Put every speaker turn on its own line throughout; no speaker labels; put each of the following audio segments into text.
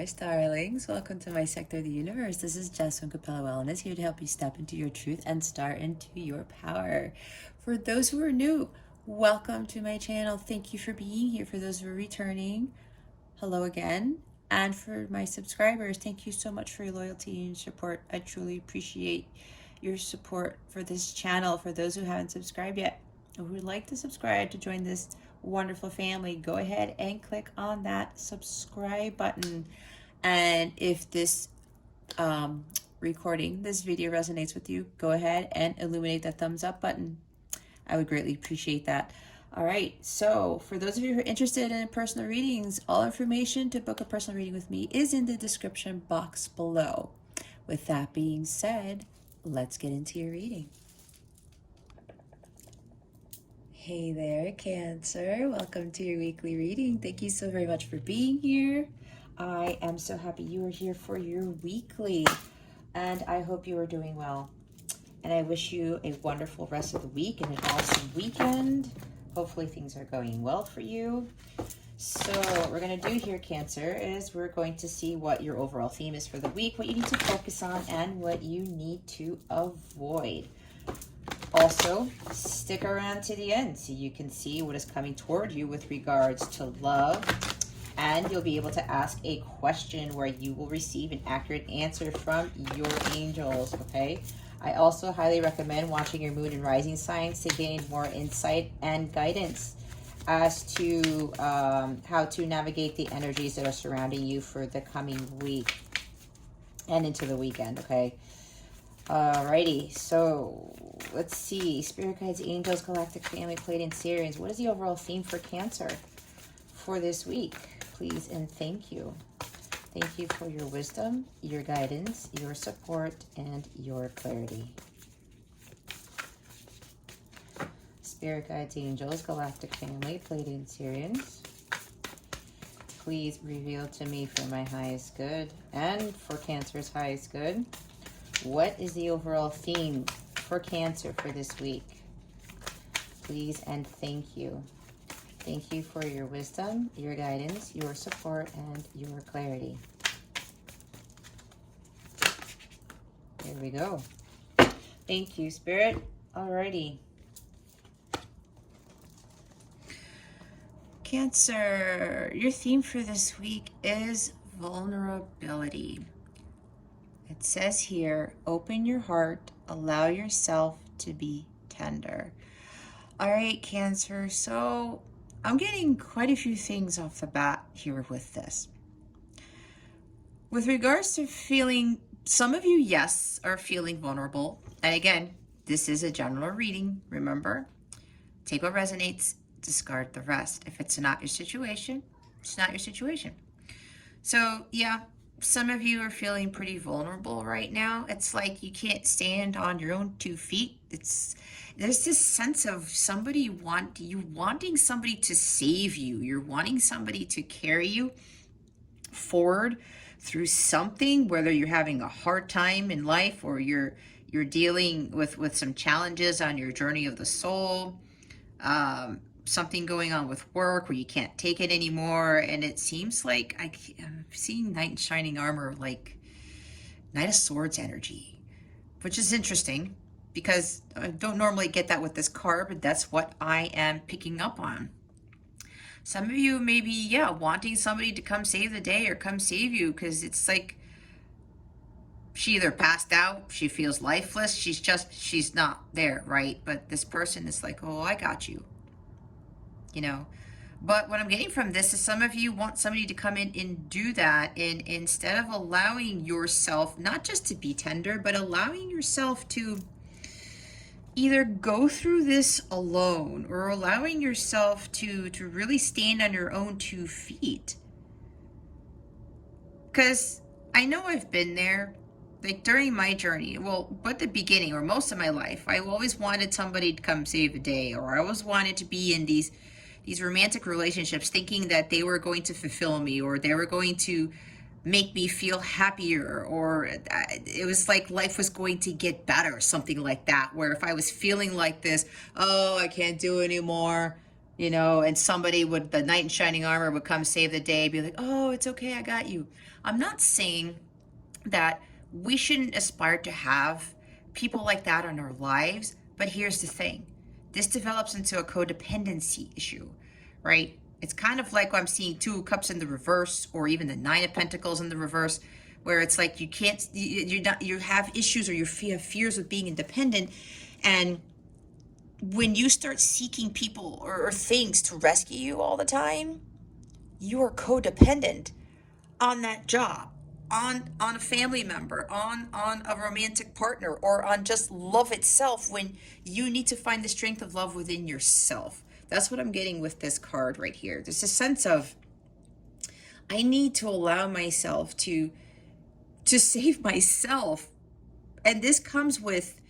universe, darlings. Welcome to my sector of the universe. This is Jess from Capella Wellness, here to help you step into your truth and start into your power. For those who are new, welcome to my channel. Thank you for being here. For those who are returning, hello again. And for my subscribers, thank you so much for your loyalty and support. I truly appreciate your support for this channel. For those who haven't subscribed yet, who would like to subscribe to join this wonderful family, go ahead and click on that subscribe button. And if this this video resonates with you, go ahead and illuminate that thumbs up button. I would greatly appreciate that. All right, so for those of you who are interested in personal readings, all information to book a personal reading with me is in the description box below. With that being said, let's get into your reading. Hey there, Cancer. Welcome to your weekly reading. Thank you so very much for being here. I am so happy you are here for your weekly, and I hope you are doing well. And I wish you a wonderful rest of the week and an awesome weekend. Hopefully things are going well for you. So what we're going to do here, Cancer, is we're going to see what your overall theme is for the week, what you need to focus on, and what you need to avoid. Also, stick around to the end so you can see what is coming toward you with regards to love, and you'll be able to ask a question where you will receive an accurate answer from your angels, okay? I also highly recommend watching your moon and rising signs to gain more insight and guidance as to how to navigate the energies that are surrounding you for the coming week and into the weekend, okay? Alrighty, so let's see. Spirit guides, angels, galactic family, Pleiadians. What is the overall theme for Cancer for this week? Please and thank you. Thank you for your wisdom, your guidance, your support, and your clarity. Spirit guides, angels, galactic family, Pleiadians. Please reveal to me for my highest good and for Cancer's highest good. What is the overall theme for Cancer for this week? Please and thank you. Thank you for your wisdom, your guidance, your support, and your clarity. There we go. Thank you, Spirit. Alrighty. Cancer, your theme for this week is vulnerability. It says here, open your heart, allow yourself to be tender. All right, Cancer, so I'm getting quite a few things off the bat here with this. With regards to feeling, some of you, yes, are feeling vulnerable. And again, this is a general reading, remember? Take what resonates, discard the rest. If it's not your situation, it's not your situation. So, yeah. Some of you are feeling pretty vulnerable right now. It's like you can't stand on your own 2 feet. There's this sense of somebody wanting somebody to save you. You're wanting somebody to carry you forward through something, whether you're having a hard time in life or you're dealing with some challenges on your journey of the soul. Something going on with work where you can't take it anymore, and it seems like I'm seeing knight in shining armor, like Knight of Swords energy, which is interesting because I don't normally get that with this card, but that's what I am picking up on. Some of you may be, yeah, wanting somebody to come save the day or come save you, because it's like she either passed out, she feels lifeless, she's not there, right? But this person is like, oh, I got you. You know, but what I'm getting from this is some of you want somebody to come in and do that, and instead of allowing yourself not just to be tender, but allowing yourself to either go through this alone or allowing yourself to really stand on your own 2 feet. Because I know I've been there, like during my journey, well, but the beginning or most of my life, I always wanted somebody to come save the day, or I always wanted to be in these romantic relationships thinking that they were going to fulfill me, or they were going to make me feel happier, or it was like life was going to get better, something like that, where if I was feeling like this, oh, I can't do it anymore, and somebody would, the knight in shining armor would come save the day, be like, oh, it's okay, I got you. I'm not saying that we shouldn't aspire to have people like that in our lives, but here's the thing. This develops into a codependency issue, right? It's kind of like I'm seeing two cups in the reverse, or even the nine of pentacles in the reverse, where it's like you can't, you have issues, or you have fears of being independent. And when you start seeking people or things to rescue you all the time, you are codependent on that job, on a family member, on a romantic partner, or on just love itself, when you need to find the strength of love within yourself. That's what I'm getting with this card right here. There's a sense of, I need to allow myself to save myself. And this comes with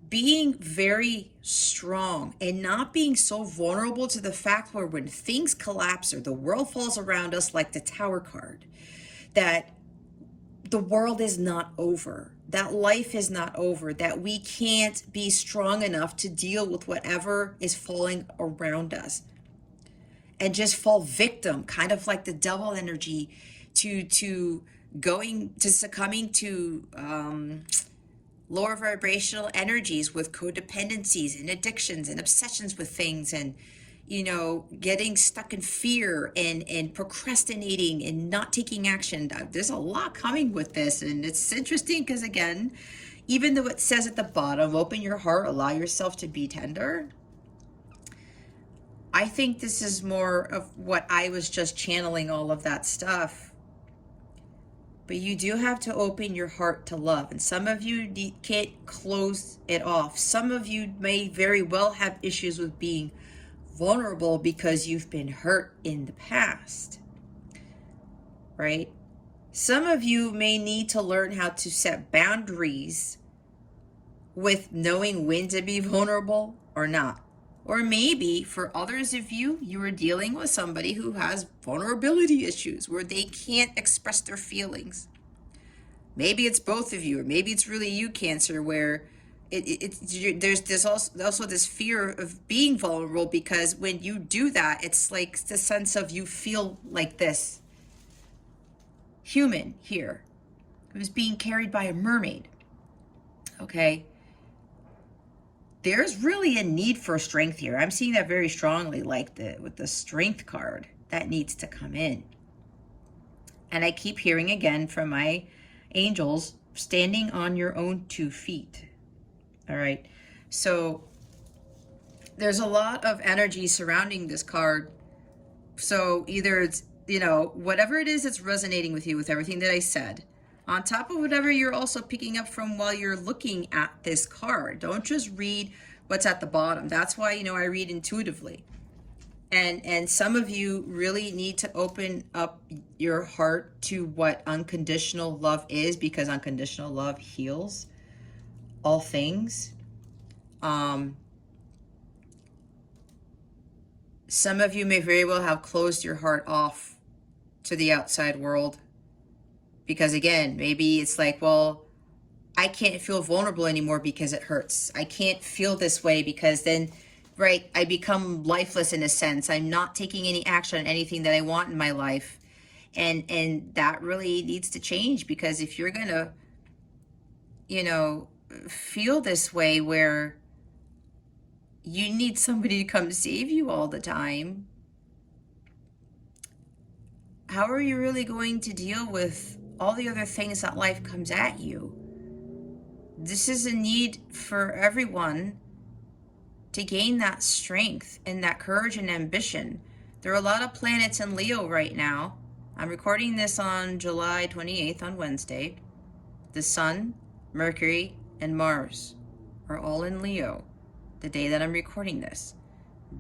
being very strong and not being so vulnerable to the fact where when things collapse or the world falls around us, like the Tower card, that the world is not over, that life is not over, that we can't be strong enough to deal with whatever is falling around us and just fall victim, kind of like the devil energy, to succumbing to lower vibrational energies with codependencies and addictions and obsessions with things, and getting stuck in fear and procrastinating and not taking action. There's a lot coming with this, and it's interesting because, again, even though it says at the bottom, open your heart, allow yourself to be tender, I think this is more of what I was just channeling, all of that stuff. But you do have to open your heart to love. And some of you can't close it off. Some of you may very well have issues with being vulnerable because you've been hurt in the past, right? Some of you may need to learn how to set boundaries with knowing when to be vulnerable or not. Or maybe for others of you, you are dealing with somebody who has vulnerability issues where they can't express their feelings. Maybe it's both of you, or maybe it's really you, Cancer, where there's also this fear of being vulnerable, because when you do that, it's like the sense of you feel like this human here who's being carried by a mermaid, okay? There's really a need for strength here. I'm seeing that very strongly, like with the Strength card, that needs to come in. And I keep hearing again from my angels, standing on your own 2 feet. All right. So there's a lot of energy surrounding this card. So either it's, whatever it is that's resonating with you, with everything that I said, on top of whatever you're also picking up from while you're looking at this card. Don't just read what's at the bottom. That's why, I read intuitively. And some of you really need to open up your heart to what unconditional love is, because unconditional love heals all things. Some of you may very well have closed your heart off to the outside world, because again, maybe it's like, well, I can't feel vulnerable anymore because it hurts. I can't feel this way because then, right, I become lifeless in a sense. I'm not taking any action on anything that I want in my life. And that really needs to change, because if you're going to, feel this way where you need somebody to come save you all the time, how are you really going to deal with all the other things that life comes at you? This is a need for everyone to gain that strength and that courage and ambition. There are a lot of planets in Leo right now. I'm recording this on July 28th, on Wednesday. The Sun, Mercury, and Mars are all in Leo the day that I'm recording this.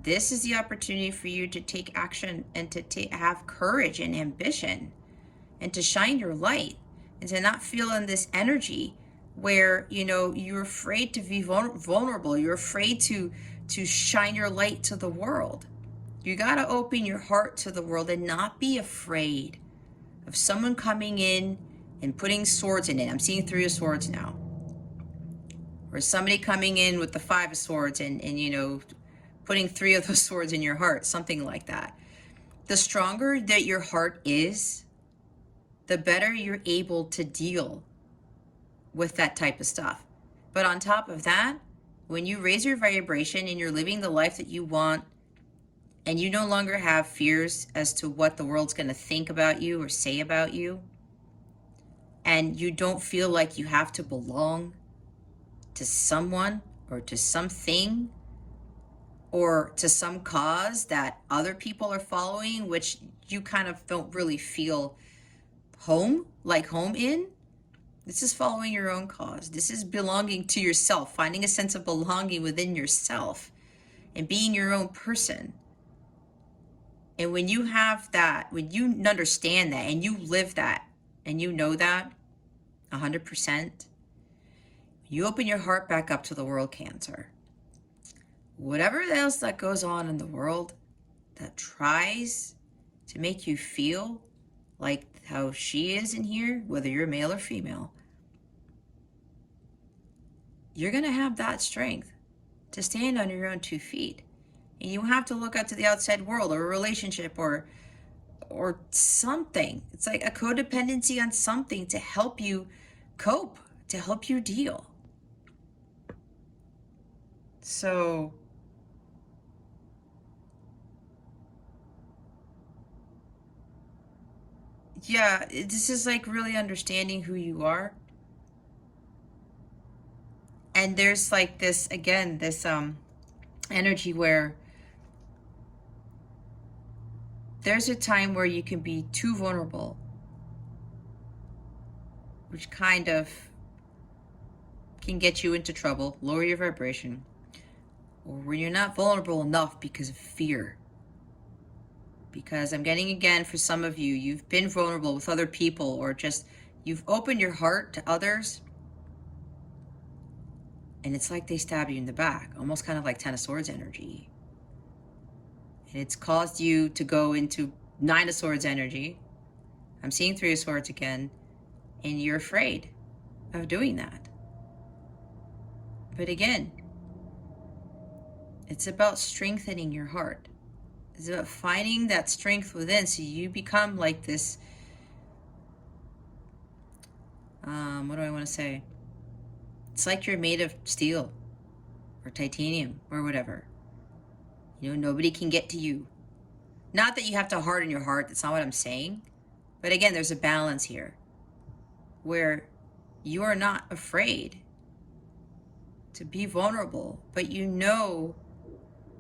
This is the opportunity for you to take action and to have courage and ambition and to shine your light, and to not feel in this energy where, you're afraid to be vulnerable. You're afraid to shine your light to the world. You got to open your heart to the world and not be afraid of someone coming in and putting swords in it. I'm seeing 3 of Swords now. Or somebody coming in with the 5 of Swords and putting 3 of those swords in your heart, something like that. The stronger that your heart is, the better you're able to deal with that type of stuff. But on top of that, when you raise your vibration and you're living the life that you want, and you no longer have fears as to what the world's going to think about you or say about you, and you don't feel like you have to belong to someone or to something or to some cause that other people are following, which you kind of don't really feel home in. This is following your own cause. This is belonging to yourself, finding a sense of belonging within yourself and being your own person. And when you have that, when you understand that and you live that and you know that 100%, you open your heart back up to the world, Cancer. Whatever else that goes on in the world that tries to make you feel like how she is in here, whether you're male or female, you're going to have that strength to stand on your own 2 feet. And you have to look out to the outside world or a relationship or something. It's like a codependency on something to help you cope, to help you deal. So yeah, this is like really understanding who you are. And there's like this, again, this energy where there's a time where you can be too vulnerable, which kind of can get you into trouble, lower your vibration, or when you're not vulnerable enough because of fear. Because I'm getting, again, for some of you, you've been vulnerable with other people, or just you've opened your heart to others, and it's like they stab you in the back, almost kind of like 10 of Swords energy. And it's caused you to go into 9 of Swords energy. I'm seeing 3 of Swords again, and you're afraid of doing that. But again, it's about strengthening your heart. It's about finding that strength within, so you become like this, what do I want to say? It's like you're made of steel or titanium or whatever. You know, nobody can get to you. Not that you have to harden your heart, that's not what I'm saying. But again, there's a balance here where you are not afraid to be vulnerable, but you know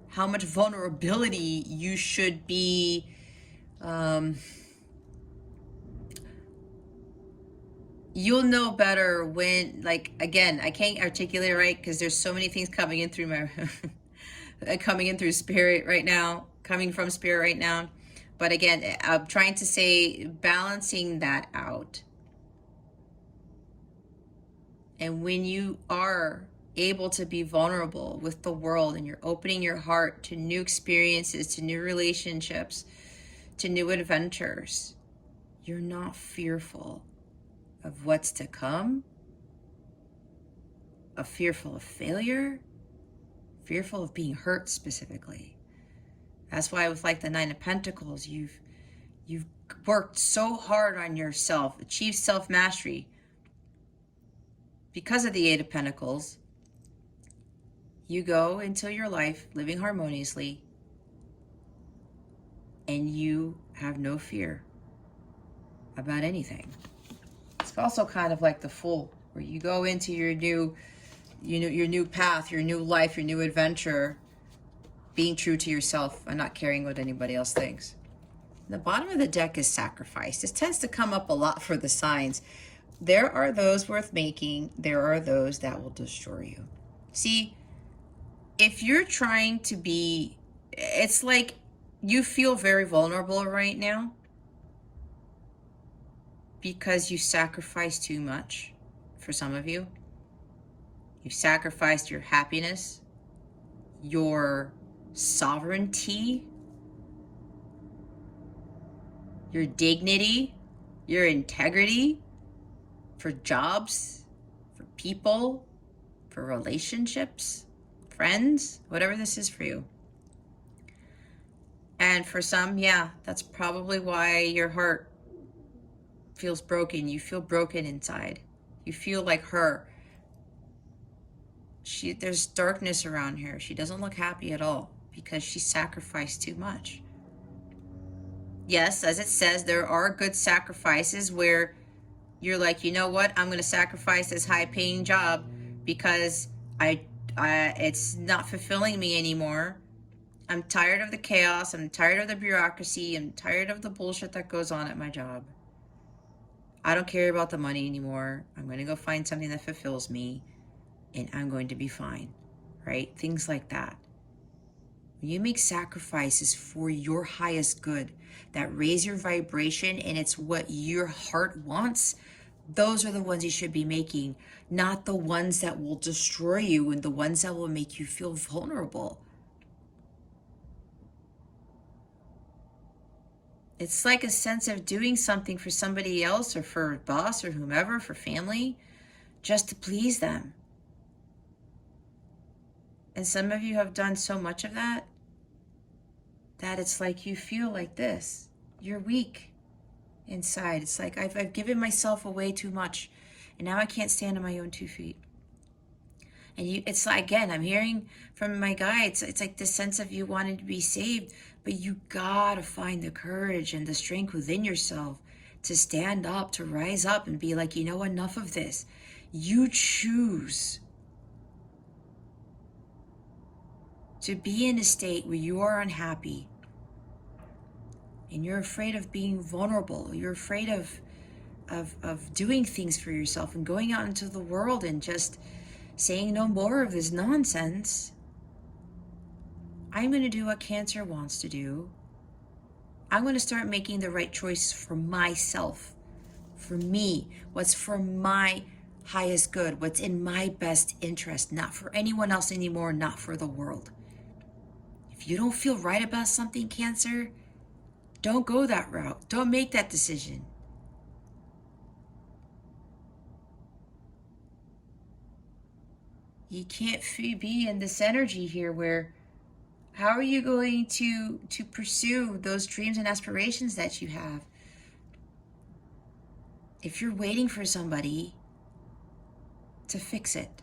how much vulnerability you should be you'll know better when, like, again, I can't articulate it right because there's so many things coming in through my coming in through spirit right now, coming from spirit right now. But again, I'm trying to say balancing that out. And when you are able to be vulnerable with the world and you're opening your heart to new experiences, to new relationships, to new adventures, you're not fearful of what's to come, fearful of failure, fearful of being hurt specifically. That's why with like the 9 of Pentacles, you've worked so hard on yourself, achieved self-mastery. Because of the 8 of Pentacles, you go into your life living harmoniously and you have no fear about anything. It's also kind of like the Fool, where you go into your new, your new path, your new life, your new adventure, being true to yourself and not caring what anybody else thinks. The bottom of the deck is Sacrifice. This tends to come up a lot for the signs. There are those worth making. There are those that will destroy you. See, if you're trying to be, it's like you feel very vulnerable right now because you sacrificed too much. For some of you, you've sacrificed your happiness, your sovereignty, your dignity, your integrity for jobs, for people, for relationships, friends, whatever this is for you. And for some, yeah, that's probably why your heart feels broken. You feel broken inside. You feel like her. There's darkness around her. She doesn't look happy at all because she sacrificed too much. Yes, as it says, there are good sacrifices where you're like, you know what? I'm going to sacrifice this high-paying job because it's not fulfilling me anymore. I'm tired of the chaos. I'm tired of the bureaucracy. I'm tired of the bullshit that goes on at my job. I don't care about the money anymore. I'm going to go find something that fulfills me and I'm going to be fine, right? Things like that. When you make sacrifices for your highest good that raise your vibration and it's what your heart wants, those are the ones you should be making, not the ones that will destroy you and the ones that will make you feel vulnerable. It's like a sense of doing something for somebody else or for a boss or whomever, for family, just to please them. And some of you have done so much of that it's like you feel like this. You're weak inside. It's like I've given myself away too much and now I can't stand on my own 2 feet. And it's like, again, I'm hearing from my guides, it's like this sense of you wanting to be saved, but you gotta find the courage and the strength within yourself to stand up, to rise up and be like, you know, enough of this. You choose to be in a state where you are unhappy and you're afraid of being vulnerable. You're afraid of doing things for yourself and going out into the world and just saying no more of this nonsense. I'm going to do what Cancer wants to do. I'm going to start making the right choices for myself, for me, what's for my highest good, what's in my best interest, not for anyone else anymore, not for the world. If you don't feel right about something, Cancer, don't go that route. Don't make that decision. You can't be in this energy here where how are you going to pursue those dreams and aspirations that you have if you're waiting for somebody to fix it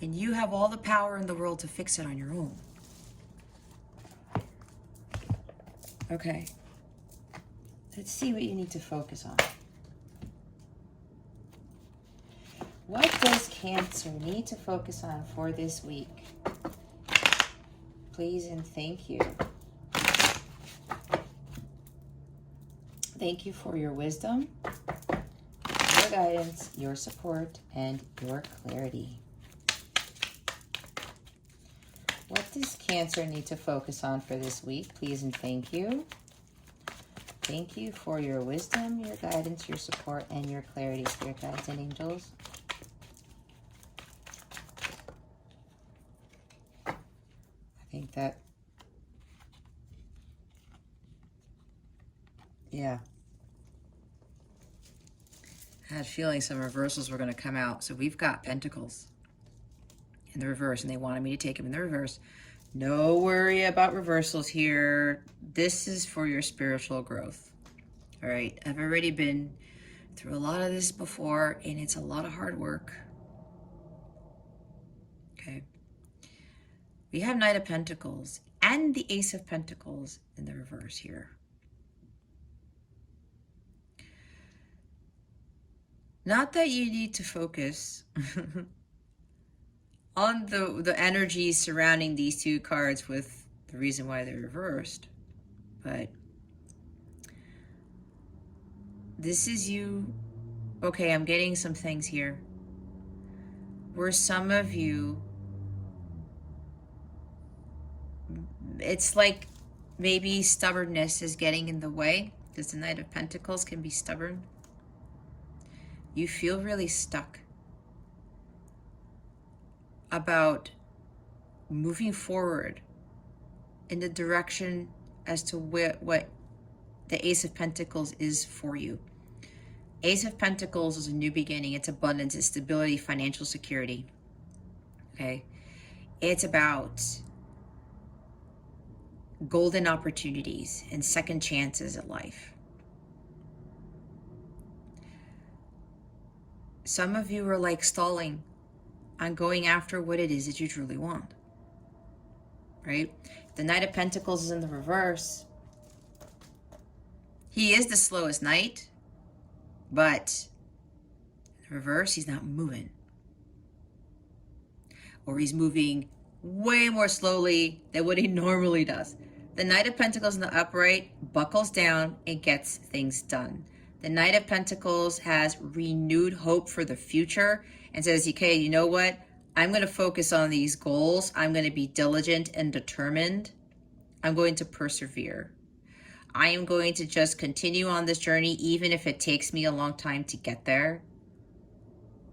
and you have all the power in the world to fix it on your own? Okay, let's see what you need to focus on. What does Cancer need to focus on for this week? Please and thank you. Thank you for your wisdom, your guidance, your support, and your clarity. What does Cancer need to focus on for this week? Please and thank you. Thank you for your wisdom, your guidance, your support, and your clarity, Spirit Guides and Angels. I think that, yeah. I had a feeling some reversals were going to come out. So we've got Pentacles in the reverse, and they wanted me to take them in the reverse. No worry about reversals here. This is for your spiritual growth. All right, I've already been through a lot of this before, and it's a lot of hard work. Okay. We have Knight of Pentacles and the Ace of Pentacles in the reverse here. Not that you need to focus on the energies surrounding these two cards with the reason why they're reversed, but this is you. Okay, I'm getting some things here where some of you, it's like maybe stubbornness is getting in the way, because the Knight of Pentacles can be stubborn. You feel really stuck about moving forward in the direction as to what the Ace of Pentacles is for you. Ace of Pentacles is a new beginning. It's abundance, it's stability, financial security. Okay? It's about golden opportunities and second chances at life. Some of you are like stalling on going after what it is that you truly want, right? The Knight of Pentacles is in the reverse. He is the slowest knight, but in the reverse, he's not moving. Or he's moving way more slowly than what he normally does. The Knight of Pentacles in the upright buckles down and gets things done. The Knight of Pentacles has renewed hope for the future and says, okay, you know what? I'm going to focus on these goals. I'm going to be diligent and determined. I'm going to persevere. I am going to just continue on this journey, even if it takes me a long time to get there.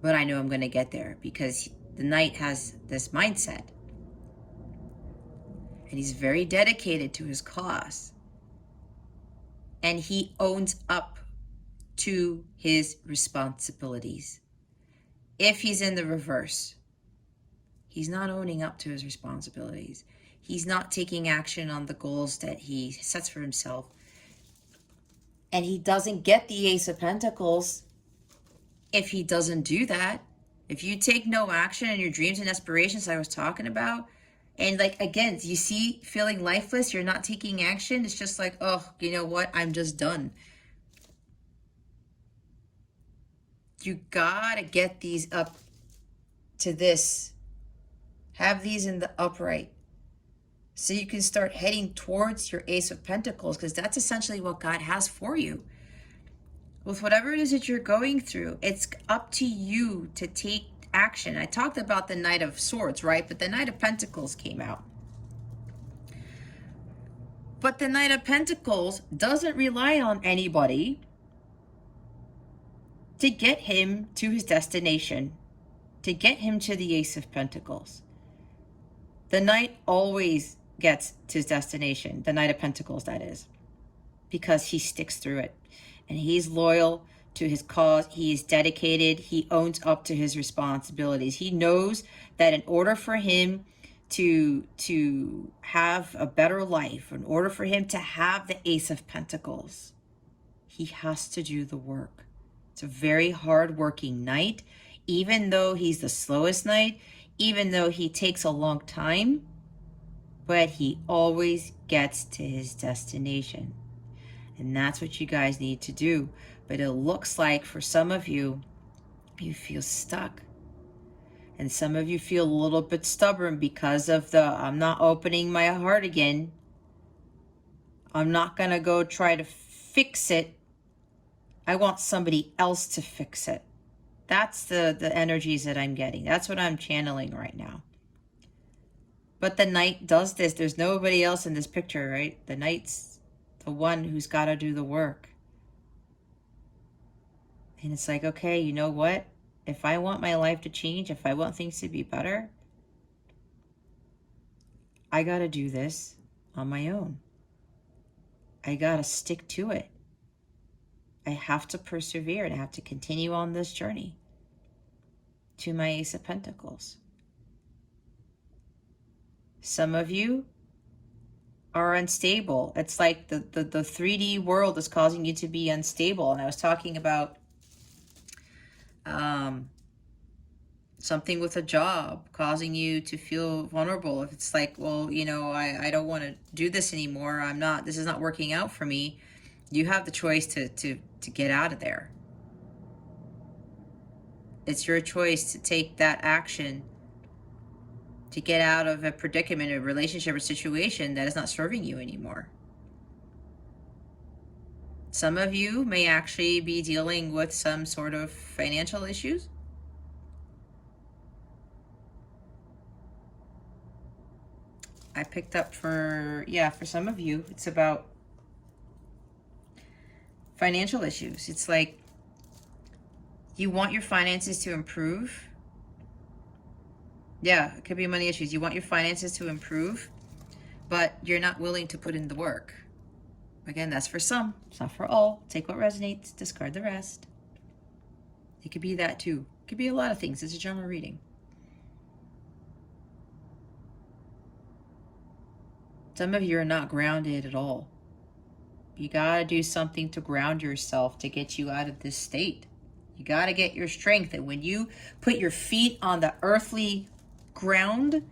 But I know I'm going to get there because the Knight has this mindset. And he's very dedicated to his cause. And he owns up to his responsibilities. If he's in the reverse, he's not owning up to his responsibilities. He's not taking action on the goals that he sets for himself. And he doesn't get the Ace of Pentacles if he doesn't do that. If you take no action in your dreams and aspirations I was talking about, and like, again, you see feeling lifeless, you're not taking action, it's just like, oh, you know what? I'm just done. You gotta get these up to this. Have these in the upright. So you can start heading towards your Ace of Pentacles, because that's essentially what God has for you. With whatever it is that you're going through, it's up to you to take action. I talked about the Knight of Swords, right? But the Knight of Pentacles came out. But the Knight of Pentacles doesn't rely on anybody to get him to his destination, to get him to the Ace of Pentacles. The Knight always gets to his destination, the Knight of Pentacles, that is, because he sticks through it. And he's loyal to his cause. He is dedicated. He owns up to his responsibilities. He knows that in order for him to have a better life, in order for him to have the Ace of Pentacles, he has to do the work. It's a very hard-working knight. Even though he's the slowest knight, even though he takes a long time, but he always gets to his destination. And that's what you guys need to do. But it looks like for some of you, you feel stuck. And some of you feel a little bit stubborn because of the, I'm not opening my heart again. I'm not going to go try to fix it. I want somebody else to fix it. That's the energies that I'm getting. That's what I'm channeling right now. But the Knight does this. There's nobody else in this picture, right? The Knight's the one who's got to do the work. And it's like, okay, you know what? If I want my life to change, if I want things to be better, I got to do this on my own. I got to stick to it. I have to persevere and I have to continue on this journey to my Ace of Pentacles. Some of you are unstable. It's like the 3D world is causing you to be unstable. And I was talking about something with a job causing you to feel vulnerable. If it's like, well, you know, I don't want to do this anymore. This is not working out for me. You have the choice to get out of there. It's your choice to take that action to get out of a predicament, a relationship or situation that is not serving you anymore. Some of you may actually be dealing with some sort of financial issues. I picked up for some of you, it's about financial issues. It's like you want your finances to improve. Yeah, it could be money issues. You want your finances to improve, but you're not willing to put in the work. Again, that's for some. It's not for all. Take what resonates, discard the rest. It could be that too. It could be a lot of things. It's a general reading. Some of you are not grounded at all. You got to do something to ground yourself to get you out of this state. You got to get your strength. And when you put your feet on the earthly ground,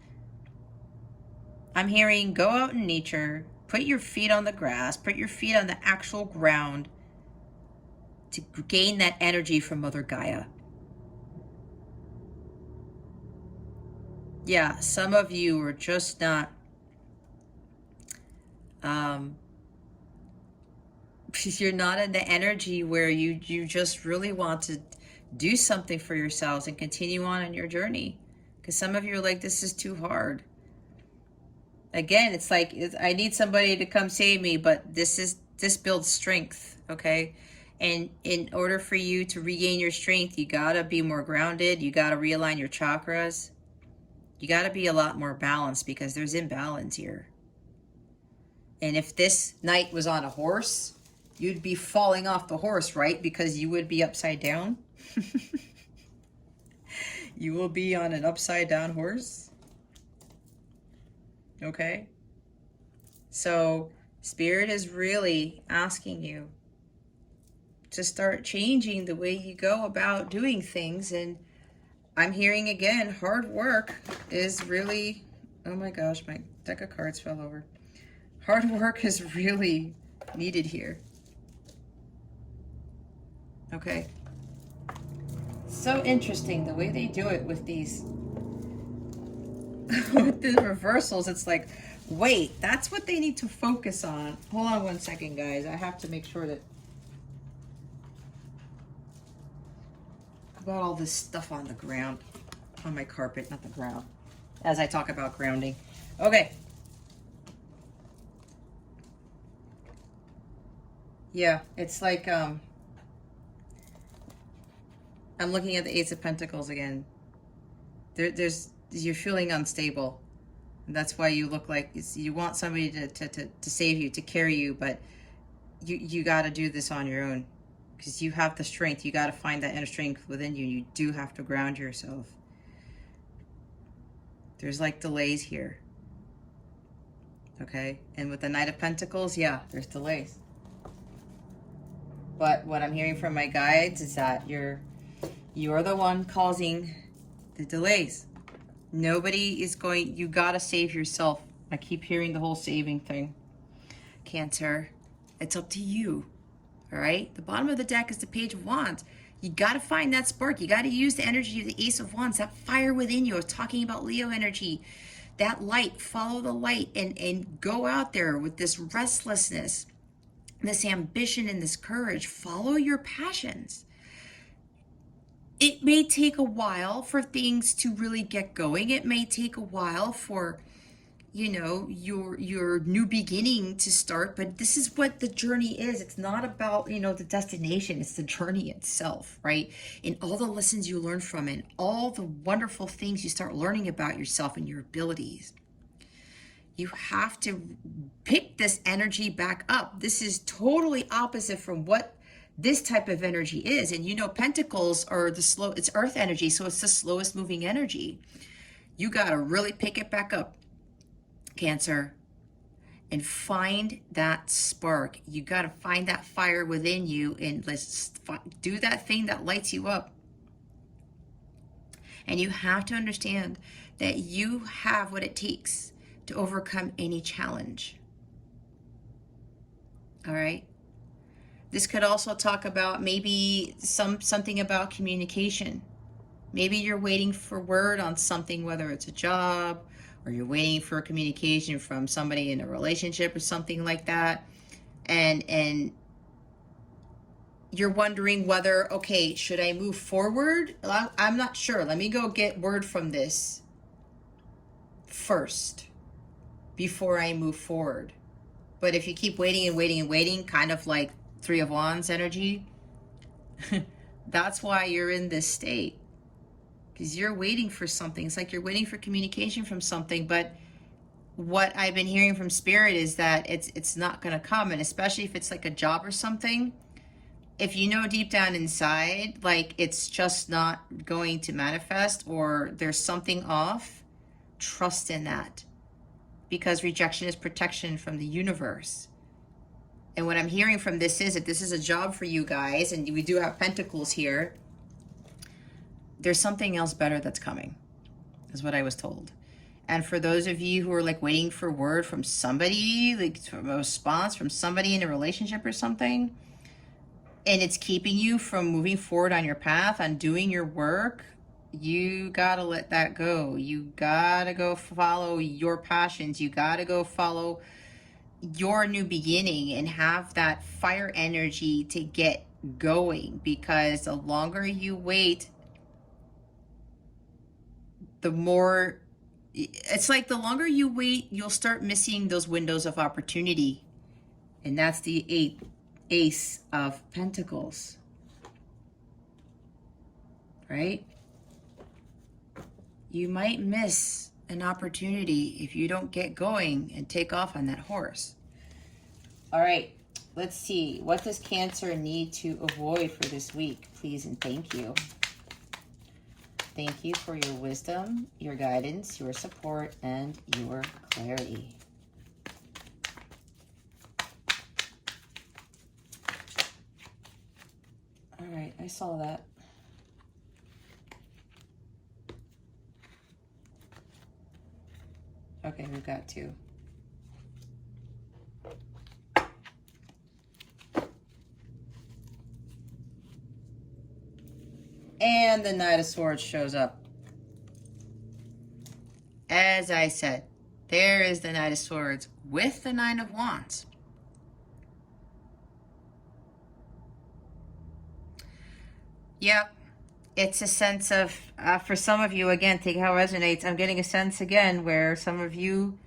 I'm hearing go out in nature, put your feet on the grass, put your feet on the actual ground to gain that energy from Mother Gaia. Yeah, some of you are just not, you're not in the energy where you just really want to do something for yourselves and continue on in your journey. Because some of you are like, this is too hard. Again, it's like, I need somebody to come save me, but this builds strength, okay? And in order for you to regain your strength, you gotta be more grounded. You gotta realign your chakras. You gotta be a lot more balanced because there's imbalance here. And if this knight was on a horse, you'd be falling off the horse, right? Because you would be upside down. You will be on an upside down horse. Okay? So Spirit is really asking you to start changing the way you go about doing things. And I'm hearing again, hard work is really, oh my gosh, my deck of cards fell over. Hard work is really needed here. Okay. So interesting the way they do it with these with the reversals. It's like, wait, that's what they need to focus on. Hold on one second, guys. I have to make sure that about all this stuff on the ground, on my carpet, not the ground, as I talk about grounding. Okay. Yeah, it's like I'm looking at the Ace of Pentacles again. You're feeling unstable. And that's why you look like you want somebody to save you, to carry you, but you got to do this on your own because you have the strength. You got to find that inner strength within you. You do have to ground yourself. There's like delays here. Okay? And with the Knight of Pentacles, yeah, there's delays. But what I'm hearing from my guides is that you're the one causing the delays. Nobody is going, you gotta save yourself. I keep hearing the whole saving thing. Cancer, it's up to you, all right? The bottom of the deck is the Page of Wands. You gotta find that spark. You gotta use the energy of the Ace of Wands, that fire within you. I was talking about Leo energy. That light, follow the light and go out there with this restlessness, this ambition and this courage. Follow your passions. It may take a while for things to really get going. It may take a while for, you know, your new beginning to start, but this is what the journey is. It's not about, you know, the destination. It's the journey itself, right? And all the lessons you learn from it, all the wonderful things you start learning about yourself and your abilities. You have to pick this energy back up. This is totally opposite from what this type of energy is. And you know, pentacles are it's earth energy, so it's the slowest moving energy. You got to really pick it back up, Cancer, and find that spark. You got to find that fire within you and let's do that thing that lights you up. And you have to understand that you have what it takes to overcome any challenge. All right? This could also talk about maybe something about communication. Maybe you're waiting for word on something, whether it's a job or you're waiting for communication from somebody in a relationship or something like that. And you're wondering whether, okay, should I move forward? I'm not sure. Let me go get word from this first before I move forward. But if you keep waiting and waiting and waiting, kind of like Three of Wands energy, that's why you're in this state, because you're waiting for something. It's like you're waiting for communication from something, but what I've been hearing from Spirit is that it's not going to come. And especially if it's like a job or something, if you know deep down inside, like it's just not going to manifest or there's something off, trust in that. because rejection is protection from the universe. And what I'm hearing from this is that this is a job for you guys, and we do have pentacles here. There's something else better that's coming, is what I was told. And for those of you who are like waiting for word from somebody, like from a response from somebody in a relationship or something, and it's keeping you from moving forward on your path, on doing your work, you gotta let that go. You gotta go follow your passions. You gotta go follow your new beginning and have that fire energy to get going, because the longer you wait, the more it's like the longer you wait, you'll start missing those windows of opportunity. And that's the Ace of Pentacles, right? You might miss an opportunity if you don't get going and take off on that horse. All right, let's see. What does Cancer need to avoid for this week? Please and thank you. Thank you for your wisdom, your guidance, your support, and your clarity. All right, I saw that. Okay, we've got two. And the Knight of Swords shows up. As I said, there is the Knight of Swords with the Nine of Wands. Yep. It's a sense of, for some of you, again, take how it resonates. I'm getting a sense again where some of you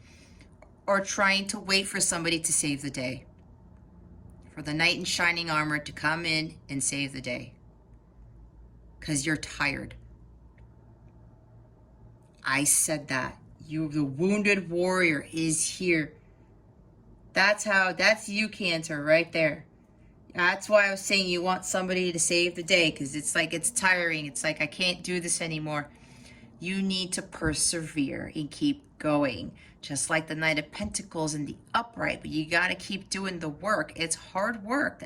are trying to wait for somebody to save the day. For the knight in shining armor to come in and save the day. Because you're tired. I said that. The wounded warrior is here. That's you, Cancer, right there. That's why I was saying you want somebody to save the day, because it's like it's tiring. It's like, I can't do this anymore. You need to persevere and keep going. Just like the Knight of Pentacles in the upright, but you got to keep doing the work. It's hard work.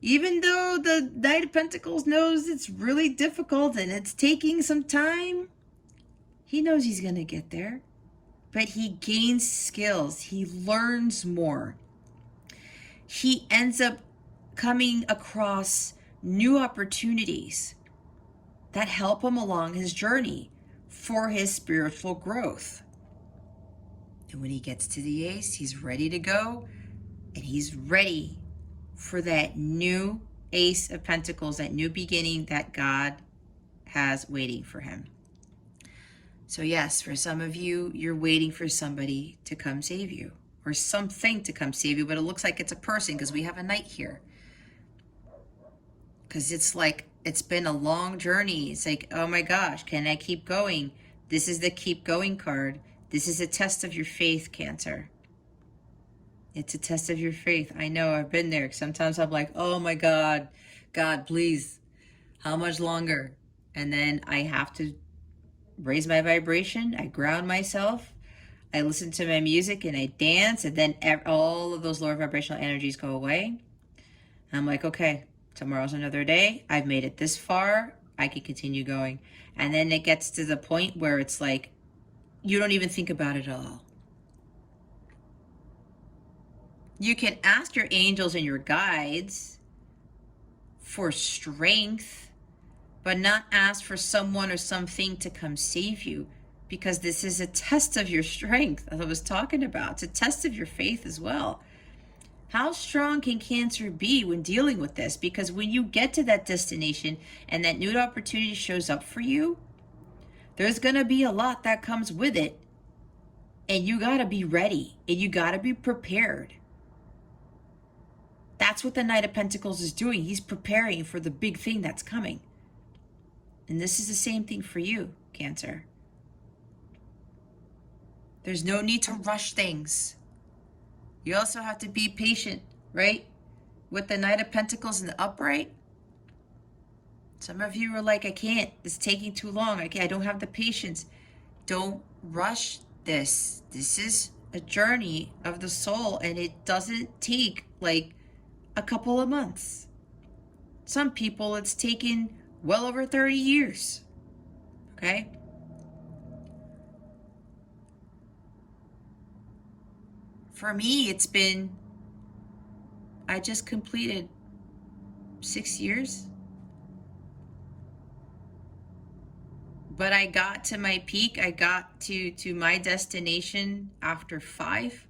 Even though the Knight of Pentacles knows it's really difficult and it's taking some time, he knows he's going to get there. But he gains skills. He learns more. He ends up coming across new opportunities that help him along his journey for his spiritual growth. And when he gets to the Ace, he's ready to go, and he's ready for that new Ace of Pentacles, that new beginning that God has waiting for him. So yes, for some of you, you're waiting for somebody to come save you, or something to come save you, but it looks like it's a person because we have a knight here. Because it's like, it's been a long journey. It's like, oh my gosh, can I keep going? This is the keep going card. This is a test of your faith, Cancer. It's a test of your faith. I know, I've been there. Sometimes I'm like, oh my God, God, please, how much longer? And then I have to raise my vibration. I ground myself. I listen to my music and I dance. And then all of those lower vibrational energies go away. And I'm like, okay, tomorrow's another day. I've made it this far. I can continue going. And then it gets to the point where it's like, you don't even think about it at all. You can ask your angels and your guides for strength, but not ask for someone or something to come save you, because this is a test of your strength, as I was talking about. It's a test of your faith as well. How strong can Cancer be when dealing with this? Because when you get to that destination and that new opportunity shows up for you, there's going to be a lot that comes with it. And you got to be ready. And you got to be prepared. That's what the Knight of Pentacles is doing. He's preparing for the big thing that's coming. And this is the same thing for you, Cancer. There's no need to rush things. You also have to be patient, right? With the Knight of Pentacles in the upright. Some of you are like, I can't. It's taking too long. I don't have the patience. Don't rush this. This is a journey of the soul, and it doesn't take like a couple of months. Some people it's taken well over 30 years. Okay? For me, it's been, I just completed 6 years. But I got to my peak. I got to my destination after 5.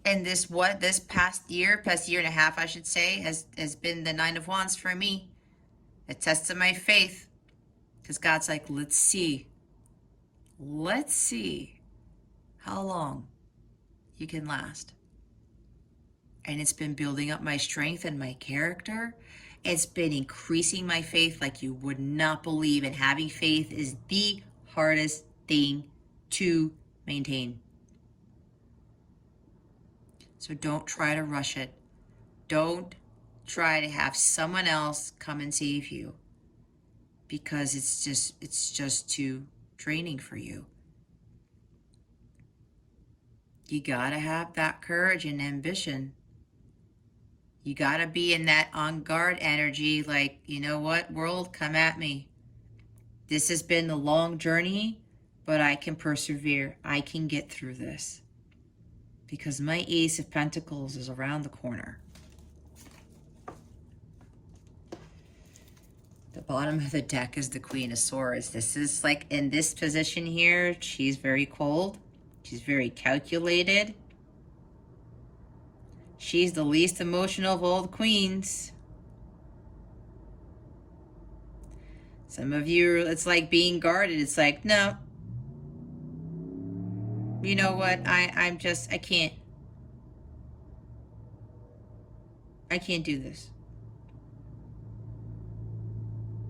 And this past year and a half, I should say, has been the 9 of Wands for me. It tested my faith. Because God's like, let's see how long you can last. And it's been building up my strength and my character. It's been increasing my faith like you would not believe. And having faith is the hardest thing to maintain. So don't try to rush it. Don't try to have someone else come and save you, because it's just too draining for you. You gotta have that courage and ambition. You gotta be in that on guard energy, like, you know what, world, come at me. This has been a long journey, but I can persevere. I can get through this. Because my Ace of Pentacles is around the corner. The bottom of the deck is the Queen of Swords. This is like, in this position here, she's very cold. She's very calculated. She's the least emotional of all the queens. Some of you, it's like being guarded. It's like, no. You know what? I can't do this.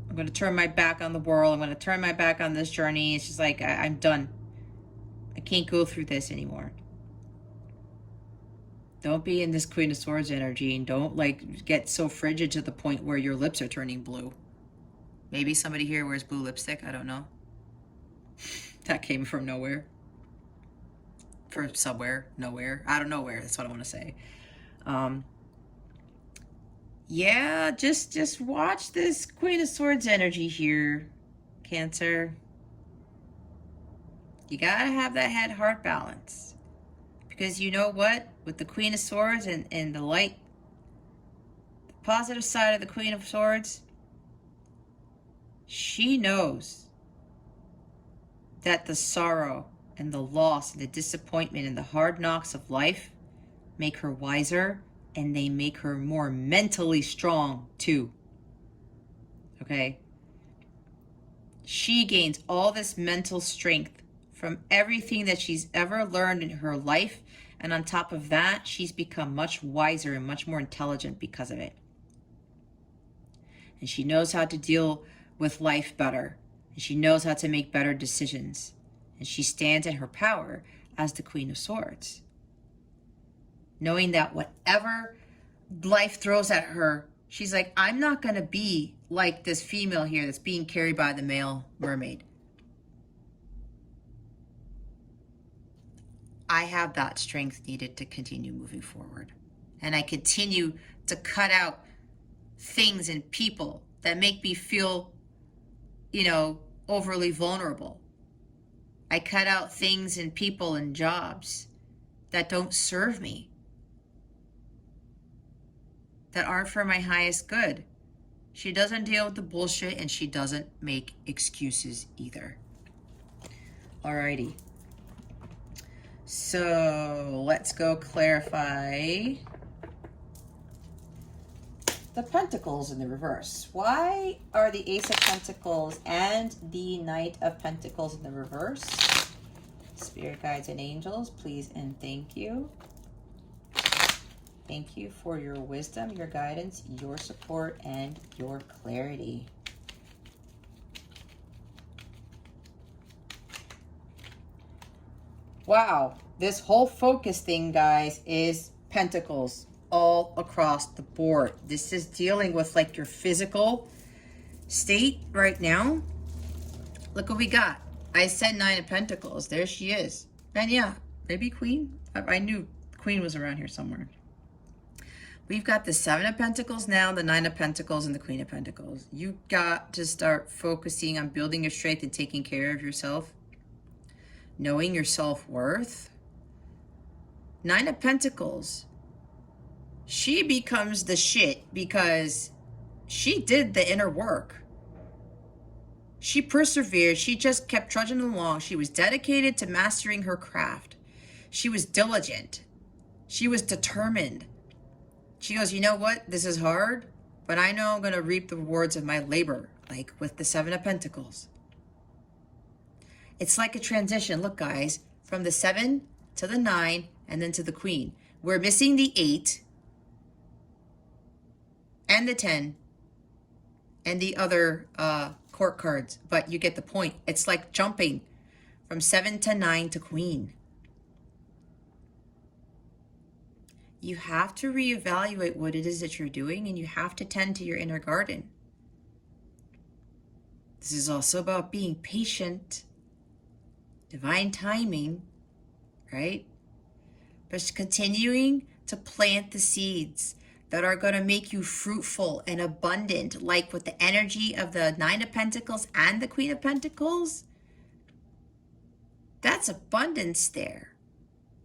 I'm going to turn my back on the world. I'm going to turn my back on this journey. It's just like, I'm done. I can't go through this anymore. Don't be in this Queen of Swords energy, and don't like get so frigid to the point where your lips are turning blue. Maybe somebody here wears blue lipstick. I don't know. That came from nowhere. From somewhere, nowhere. I don't know where. That's what I want to say. Yeah, just watch this Queen of Swords energy here, Cancer. You gotta have that head-heart balance. Because you know what? With the Queen of Swords and the light, the positive side of the Queen of Swords, she knows that the sorrow and the loss and the disappointment and the hard knocks of life make her wiser, and they make her more mentally strong too. Okay? She gains all this mental strength from everything that she's ever learned in her life. And on top of that, she's become much wiser and much more intelligent because of it. And she knows how to deal with life better. And she knows how to make better decisions. And she stands in her power as the Queen of Swords, knowing that whatever life throws at her, she's like, I'm not going to be like this female here that's being carried by the male mermaid. I have that strength needed to continue moving forward. And I continue to cut out things and people that make me feel, overly vulnerable. I cut out things and people and jobs that don't serve me, that aren't for my highest good. She doesn't deal with the bullshit, and she doesn't make excuses either. Alrighty. So let's go clarify the Pentacles in the reverse. Why are the Ace of Pentacles and the Knight of Pentacles in the reverse? Spirit guides and angels, please and thank you. Thank you for your wisdom, your guidance, your support, and your clarity. Wow, this whole focus thing, guys, is Pentacles all across the board. This is dealing with like your physical state right now. Look what we got. I said 9 of Pentacles. There she is. And yeah, maybe Queen. I knew Queen was around here somewhere. We've got the Seven of Pentacles now, the Nine of Pentacles, and the Queen of Pentacles. You got to start focusing on building your strength and taking care of yourself, knowing your self-worth. Nine of Pentacles. She becomes the shit because she did the inner work. She persevered. She just kept trudging along. She was dedicated to mastering her craft. She was diligent. She was determined. She goes, you know what? This is hard, but I know I'm going to reap the rewards of my labor, like with the Seven of Pentacles. It's like a transition. Look, guys, from the 7 to the 9 and then to the Queen. We're missing the 8 and the 10 and the other court cards, but you get the point. It's like jumping from 7 to 9 to Queen. You have to reevaluate what it is that you're doing, and you have to tend to your inner garden. This is also about being patient, divine timing, right? But continuing to plant the seeds that are going to make you fruitful and abundant, like with the energy of the Nine of Pentacles and the Queen of Pentacles. That's abundance there.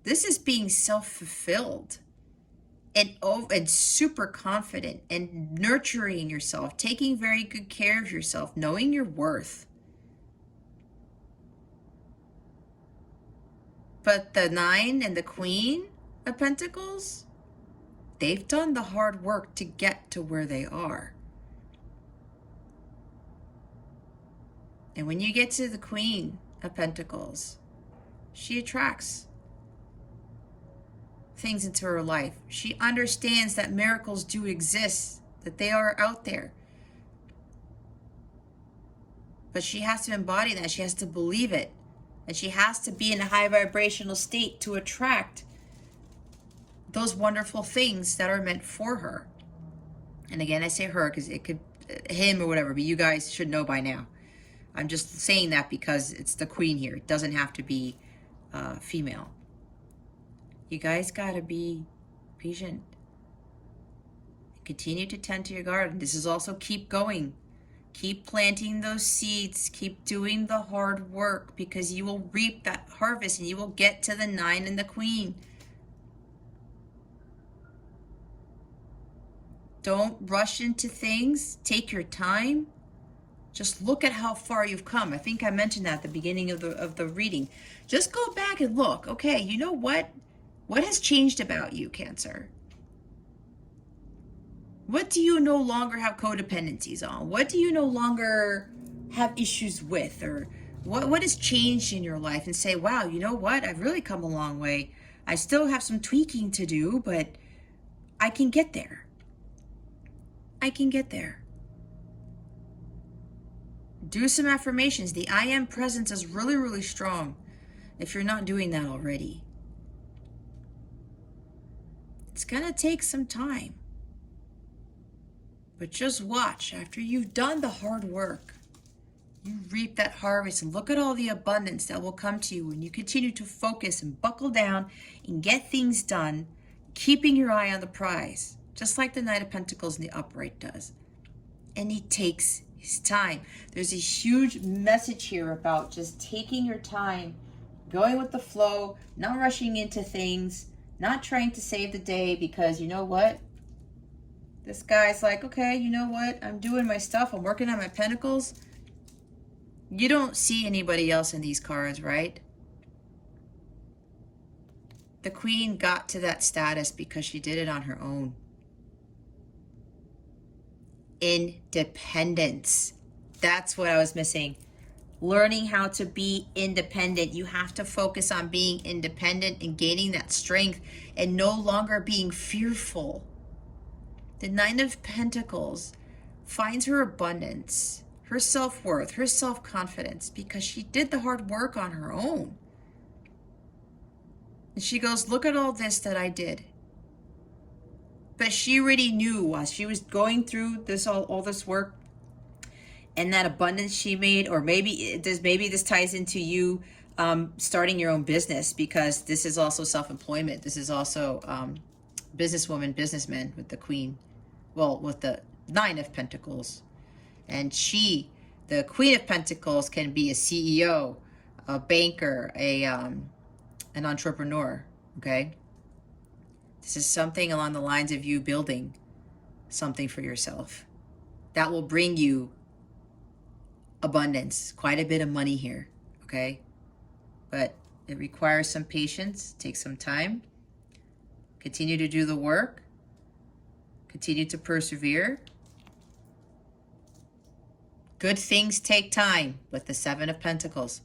This is being self-fulfilled and super confident and nurturing yourself, taking very good care of yourself, knowing your worth. But the 9 and the Queen of Pentacles, they've done the hard work to get to where they are. And when you get to the Queen of Pentacles, she attracts things into her life. She understands that miracles do exist, that they are out there. But she has to embody that. She has to believe it. And she has to be in a high vibrational state to attract those wonderful things that are meant for her. And again, I say her because it could, him or whatever, but you guys should know by now. I'm just saying that because it's the Queen here. It doesn't have to be female. You guys gotta be patient. Continue to tend to your garden. This is also keep going. Keep planting those seeds. Keep doing the hard work, because you will reap that harvest and you will get to the 9 and the Queen. Don't rush into things. Take your time. Just look at how far you've come. I think I mentioned that at the beginning of the reading. Just go back and look. Okay, you know what? What has changed about you, Cancer? What do you no longer have codependencies on? What do you no longer have issues with? Or what has changed in your life? And say, wow, you know what? I've really come a long way. I still have some tweaking to do, but I can get there. I can get there. Do some affirmations. The I am presence is really, really strong if you're not doing that already. It's going to take some time. But just watch. After you've done the hard work, you reap that harvest, and look at all the abundance that will come to you when you continue to focus and buckle down and get things done, keeping your eye on the prize, just like the Knight of Pentacles in the upright does. And he takes his time. There's a huge message here about just taking your time, going with the flow, not rushing into things, not trying to save the day, because you know what? This guy's like, okay, you know what? I'm doing my stuff. I'm working on my pentacles. You don't see anybody else in these cards, right? The Queen got to that status because she did it on her own. Independence. That's what I was missing. Learning how to be independent. You have to focus on being independent and gaining that strength and no longer being fearful. The Nine of Pentacles finds her abundance, her self-worth, her self-confidence, because she did the hard work on her own. And she goes, look at all this that I did. But she already knew as she was going through this all this work and that abundance she made, or maybe this ties into you starting your own business, because this is also self-employment. This is also businesswoman, businessman with the Queen, well, with the Nine of Pentacles. And she, the Queen of Pentacles, can be a CEO, a banker, an entrepreneur, okay? This is something along the lines of you building something for yourself that will bring you abundance, quite a bit of money here, okay? But it requires some patience, takes some time. Continue to do the work. Continue to persevere. Good things take time with the Seven of Pentacles.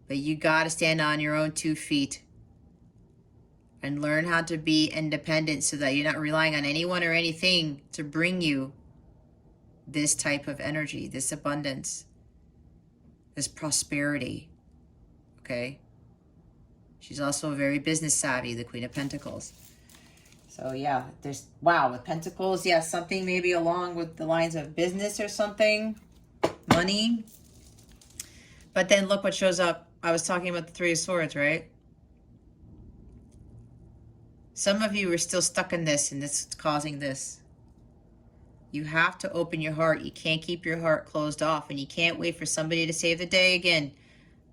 But you got to stand on your own 2 feet and learn how to be independent so that you're not relying on anyone or anything to bring you this type of energy, this abundance, this prosperity. Okay? She's also very business savvy, the Queen of Pentacles. So yeah, there's, wow, with Pentacles, yeah, something maybe along with the lines of business or something, money. But then look what shows up. I was talking about the Three of Swords, right? Some of you are still stuck in this, and this is causing this. You have to open your heart. You can't keep your heart closed off, and you can't wait for somebody to save the day again.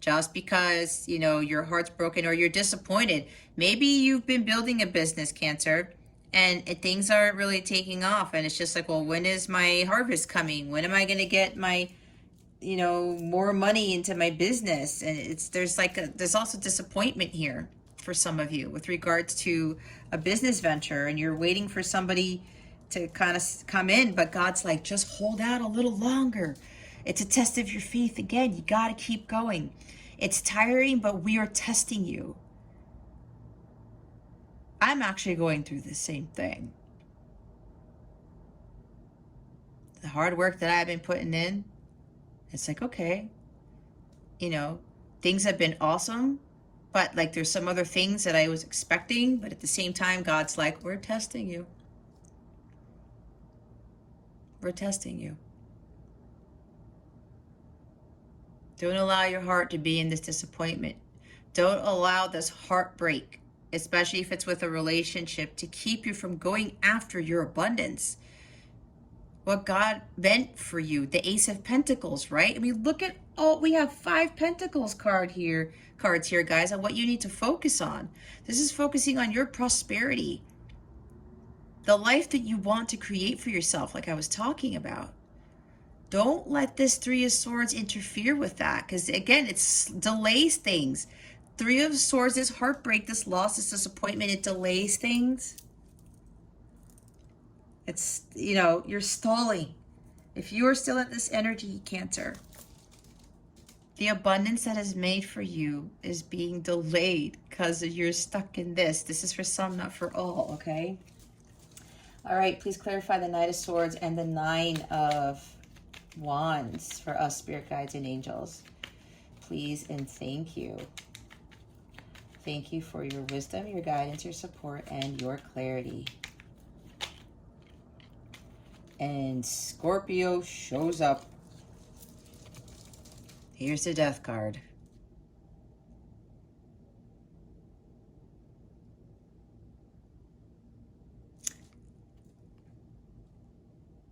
Just because, you know, your heart's broken or you're disappointed. Maybe you've been building a business, Cancer, and things aren't really taking off. And it's just like, well, when is my harvest coming? When am I going to get my, you know, more money into my business? And there's also disappointment here for some of you with regards to a business venture, and you're waiting for somebody to kind of come in, but God's like, just hold out a little longer. It's a test of your faith again. You got to keep going. It's tiring, but we are testing you. I'm actually going through the same thing. The hard work that I've been putting in, it's like, okay, you know, things have been awesome, but like there's some other things that I was expecting, but at the same time, God's like, we're testing you. We're testing you. Don't allow your heart to be in this disappointment. Don't allow this heartbreak, especially if it's with a relationship, to keep you from going after your abundance. What God meant for you, the Ace of Pentacles, right? I mean, look at all, we have 5 Pentacles cards here, guys, on what you need to focus on. This is focusing on your prosperity, the life that you want to create for yourself, like I was talking about. Don't let this Three of Swords interfere with that, because again, it delays things. Three of Swords is heartbreak, this loss, this disappointment. It delays things. It's, you know, you're stalling. If you are still at this energy, Cancer, the abundance that is made for you is being delayed because you're stuck in this. This is for some, not for all, okay? All right, please clarify the Knight of Swords and the Nine of Wands for us, spirit guides and angels. Please and thank you. Thank you for your wisdom, your guidance, your support, and your clarity. And Scorpio shows up. Here's the Death card.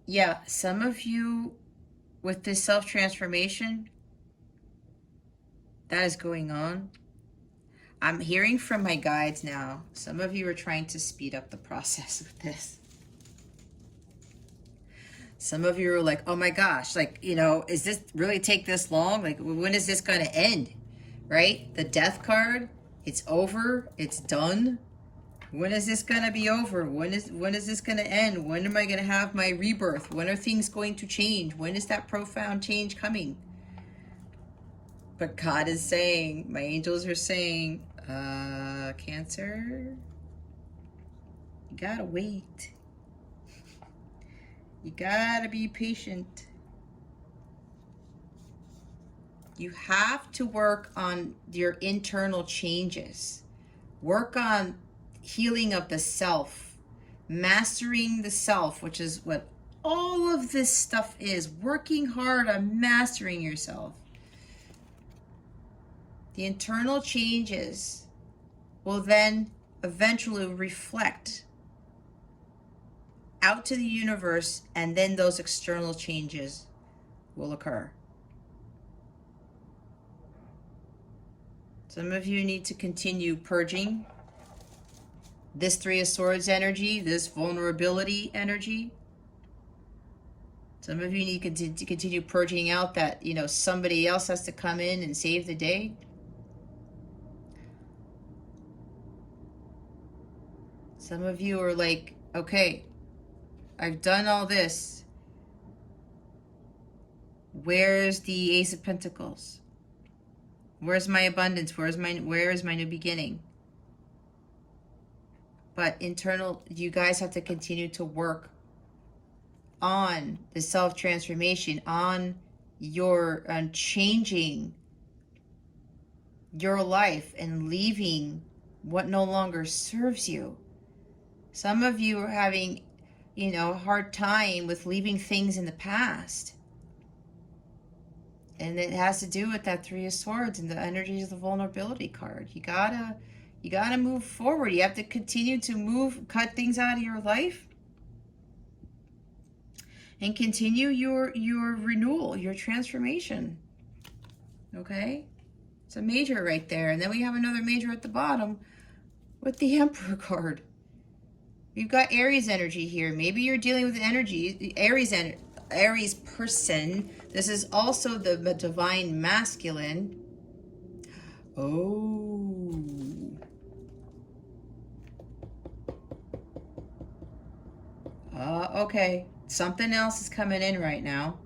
Yeah, some of you with this self-transformation that is going on, I'm hearing from my guides now, some of you are trying to speed up the process with this. Some of you are like, oh my gosh, like, you know, is this really take this long? Like, when is this going to end? Right? The Death card, it's over, it's done. When is this going to be over? When is this going to end? When am I going to have my rebirth? When are things going to change? When is that profound change coming? But God is saying, my angels are saying, Cancer, you gotta wait. You gotta be patient. You have to work on your internal changes. Work on healing of the self, mastering the self, which is what all of this stuff is. Working hard on mastering yourself. The internal changes will then eventually reflect out to the universe, and then those external changes will occur. Some of you need to continue purging this Three of Swords energy, this vulnerability energy. Some of you need to continue purging out that, somebody else has to come in and save the day. Some of you are like, okay, I've done all this. Where's the Ace of Pentacles? Where's my abundance? Where is my new beginning? But you guys have to continue to work on the self-transformation, on changing your life and leaving what no longer serves you. Some of you are having, a hard time with leaving things in the past. And it has to do with that Three of Swords and the energies of the vulnerability card. You gotta move forward. You have to continue to cut things out of your life and continue your renewal, your transformation. Okay? It's a major right there. And then we have another major at the bottom with the Emperor card. You've got Aries energy here. Maybe you're dealing with energy, Aries person. This is also the divine masculine. Oh. Okay. Something else is coming in right now.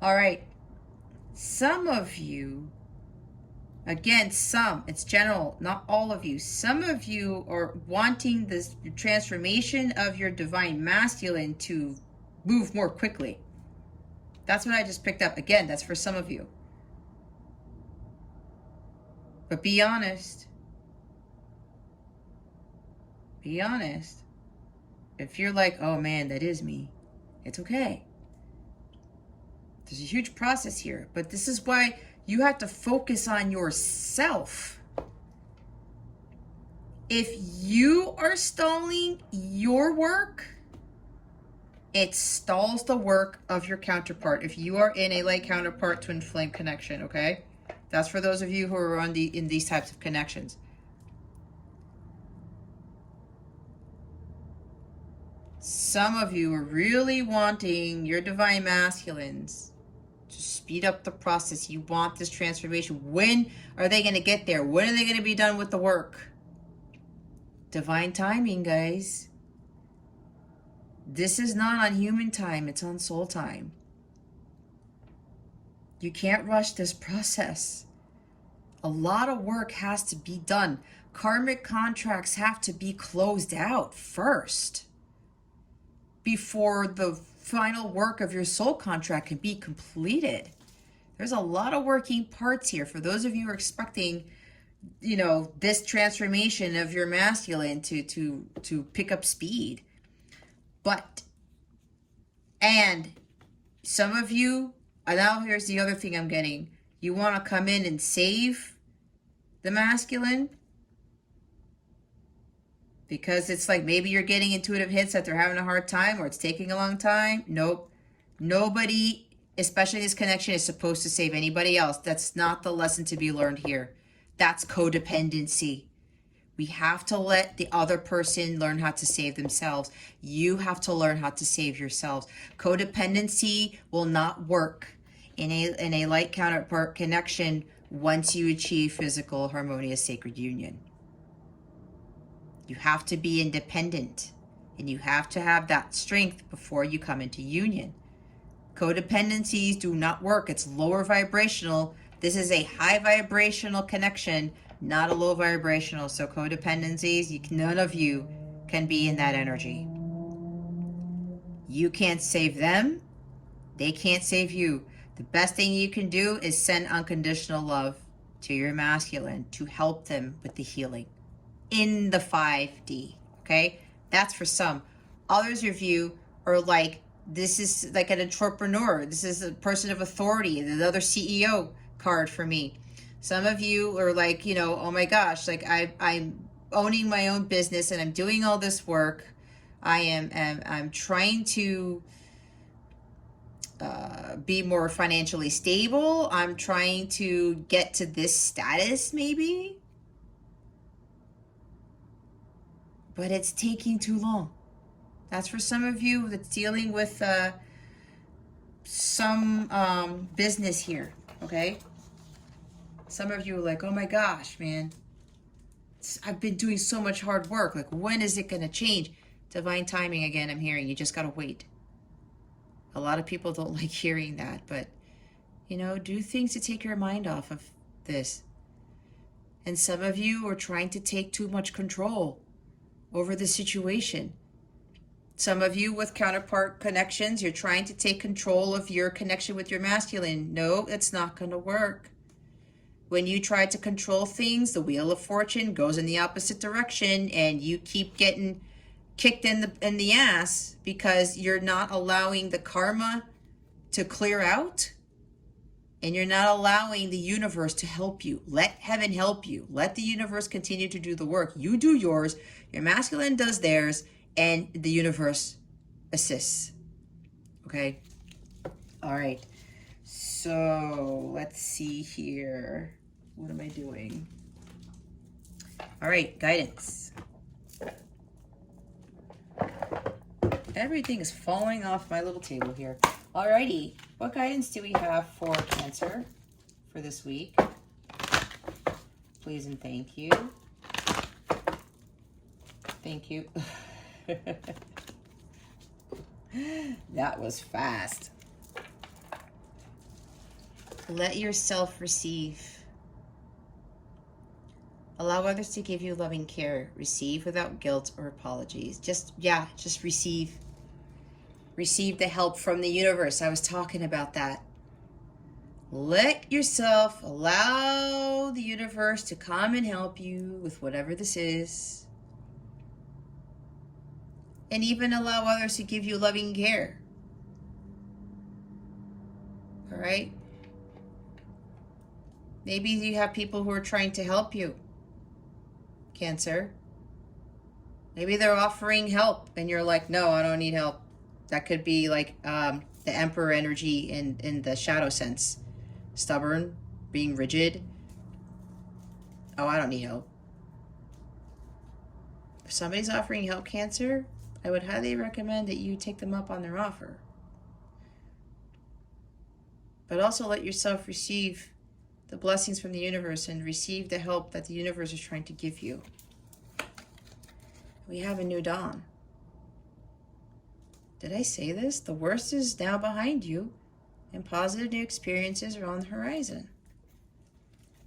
All right. Some of you, again, it's general, not all of you. Some of you are wanting this transformation of your divine masculine to move more quickly. That's what I just picked up. Again, that's for some of you. But be honest. Be honest. If you're like, oh man, that is me, it's okay. There's a huge process here, but this is why you have to focus on yourself. If you are stalling your work, it stalls the work of your counterpart. If you are in a light counterpart twin flame connection, okay? That's for those of you who are in these types of connections. Some of you are really wanting your divine masculines to speed up the process. You want this transformation. When are they going to get there? When are they going to be done with the work? Divine timing, guys. This is not on human time. It's on soul time. You can't rush this process. A lot of work has to be done. Karmic contracts have to be closed out first before the final work of your soul contract can be completed. There's a lot of working parts here. For those of you who are expecting, this transformation of your masculine to pick up speed. And some of you, now here's the other thing I'm getting. You want to come in and save the masculine because it's like maybe you're getting intuitive hits that they're having a hard time or it's taking a long time. Nope. Nobody, especially this connection, is supposed to save anybody else. That's not the lesson to be learned here. That's codependency. We have to let the other person learn how to save themselves. You have to learn how to save yourselves. Codependency will not work in a light counterpart connection once you achieve physical, harmonious, sacred union. You have to be independent, and you have to have that strength before you come into union. Codependencies do not work. It's lower vibrational. This is a high vibrational connection, not a low vibrational. So codependencies, none of you can be in that energy. You can't save them. They can't save you. The best thing you can do is send unconditional love to your masculine to help them with the healing in the 5D, okay? That's for some. Others of you are like, This is like an entrepreneur. This is a person of authority. Another CEO card for me. Some of you are like, oh my gosh, like I'm owning my own business and I'm doing all this work. I'm trying to be more financially stable. I'm trying to get to this status maybe, but it's taking too long. That's for some of you that's dealing with some business here, okay? Some of you are like, oh my gosh, man, I've been doing so much hard work. Like, when is it going to change? Divine timing again, I'm hearing. You just got to wait. A lot of people don't like hearing that, but, do things to take your mind off of this. And some of you are trying to take too much control over the situation. Some of you with counterpart connections, you're trying to take control of your connection with your masculine. No, it's not going to work. When you try to control things, the wheel of fortune goes in the opposite direction and you keep getting kicked in the ass because you're not allowing the karma to clear out and you're not allowing the universe to help you. Let heaven help you. Let the universe continue to do the work. You do yours, your masculine does theirs, and the universe assists. Okay? All right. So let's see here. What am I doing? All right, guidance. Everything is falling off my little table here. Alrighty, what guidance do we have for Cancer for this week? Please and thank you. Thank you. That was fast. Let yourself receive. Allow others to give you loving care. Receive without guilt or apologies. Just receive. Receive the help from the universe. I was talking about that. Let yourself allow the universe to come and help you with whatever this is. And even allow others to give you loving care. All right? Maybe you have people who are trying to help you, Cancer. Maybe they're offering help and you're like, no, I don't need help. That could be like the Emperor energy in the shadow sense. Stubborn, being rigid. Oh, I don't need help. If somebody's offering help, Cancer, I would highly recommend that you take them up on their offer. But also let yourself receive the blessings from the universe and receive the help that the universe is trying to give you. We have a new dawn. Did I say this? The worst is now behind you and positive new experiences are on the horizon.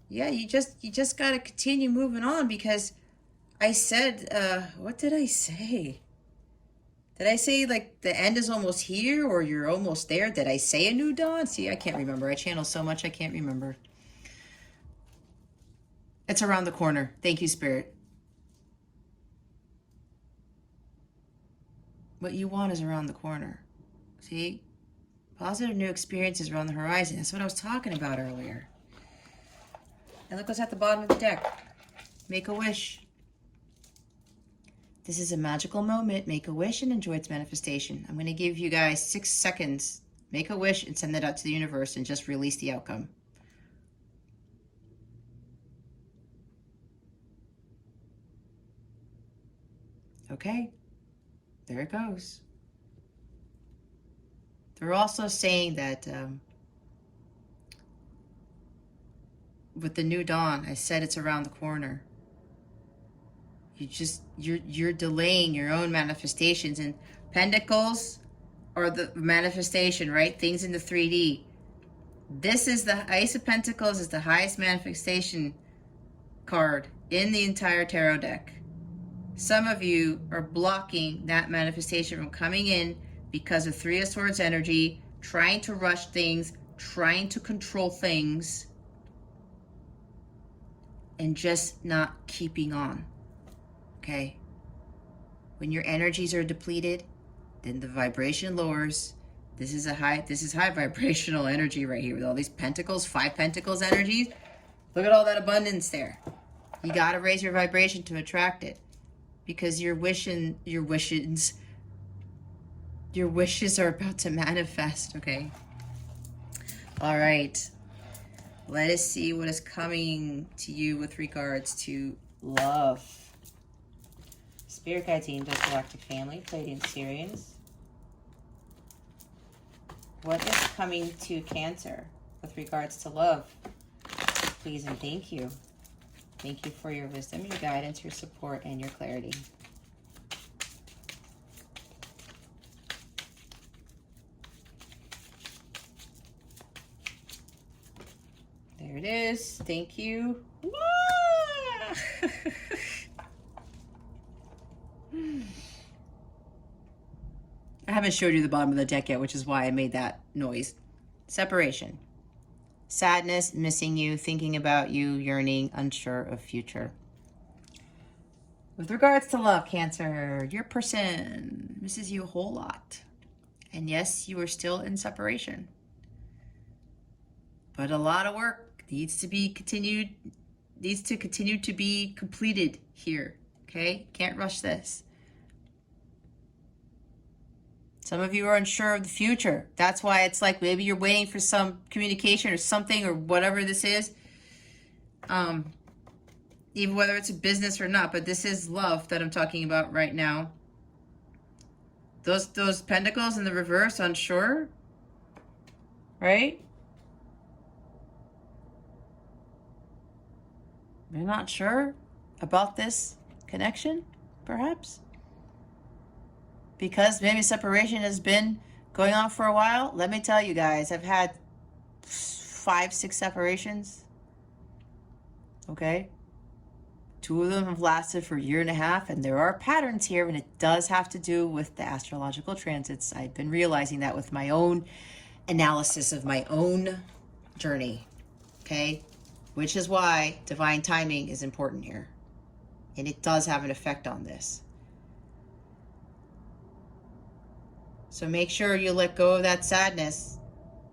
Yeah, you just got to continue moving on because I said, what did I say? Did I say like the end is almost here or you're almost there? Did I say a new dawn? See, I can't remember. I channel so much I can't remember. It's around the corner. Thank you, Spirit. What you want is around the corner. See? Positive new experiences are on the horizon. That's what I was talking about earlier. And look what's at the bottom of the deck. Make a wish. This is a magical moment. Make a wish and enjoy its manifestation. I'm going to give you guys 6 seconds. Make a wish and send it out to the universe and just release the outcome. Okay. There it goes. They're also saying that with the new dawn, I said it's around the corner. You're delaying your own manifestations, and pentacles are the manifestation, right? Things in the 3D. This is the Ace of Pentacles is the highest manifestation card in the entire tarot deck. Some of you are blocking that manifestation from coming in because of Three of Swords energy, trying to rush things, trying to control things, and just not keeping on. Okay? When your energies are depleted, then the vibration lowers. This is high vibrational energy right here with all these pentacles, 5 pentacles energies. Look at all that abundance there. You got to raise your vibration to attract it, because your wishes are about to manifest, okay? All right. Let us see what is coming to you with regards to love. Spirit guide team, does galactic family, Pleiadian Sirians. What is coming to Cancer with regards to love? Please and thank you. Thank you for your wisdom, your guidance, your support, and your clarity. There it is. Thank you. I haven't showed you the bottom of the deck yet, which is why I made that noise. Separation. Sadness, missing you, thinking about you, yearning, unsure of future. With regards to love, Cancer, your person misses you a whole lot. And yes, you are still in separation. But a lot of work needs to continue to be completed here, okay? Can't rush this. Some of you are unsure of the future. That's why it's like maybe you're waiting for some communication or something or whatever this is. Even whether it's a business or not, but this is love that I'm talking about right now. Those pentacles in the reverse, unsure, right? You're not sure about this connection, perhaps? Because maybe separation has been going on for a while. Let me tell you guys, I've had 5, 6 separations. Okay? 2 of them have lasted for a year and a half, and there are patterns here, and it does have to do with the astrological transits. I've been realizing that with my own analysis of my own journey. Okay? Which is why divine timing is important here. And it does have an effect on this. So make sure you let go of that sadness,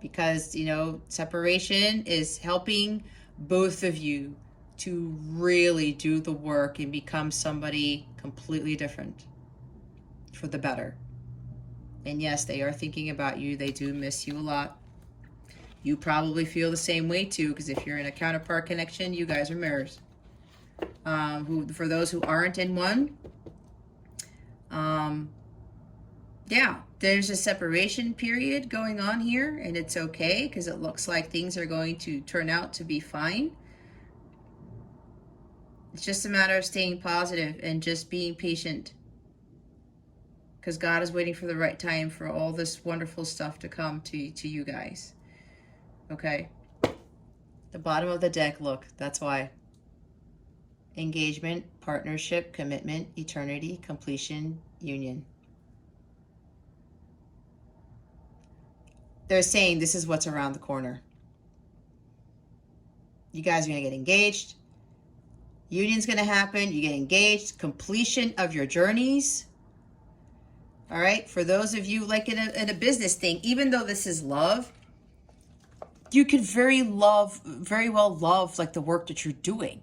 because, you know, separation is helping both of you to really do the work and become somebody completely different for the better. And yes, they are thinking about you. They do miss you a lot. You probably feel the same way too, because if you're in a counterpart connection, you guys are mirrors. For those who aren't in one, yeah, there's a separation period going on here, and it's okay, because it looks like things are going to turn out to be fine. It's just a matter of staying positive and just being patient, because God is waiting for the right time for all this wonderful stuff to come to you guys. Okay? The bottom of the deck, look, that's why. Engagement, partnership, commitment, eternity, completion, union. They're saying this is what's around the corner. You guys are going to get engaged. Union's going to happen. You get engaged. Completion of your journeys. All right? For those of you like in a business thing, even though this is love, you could very well love like the work that you're doing.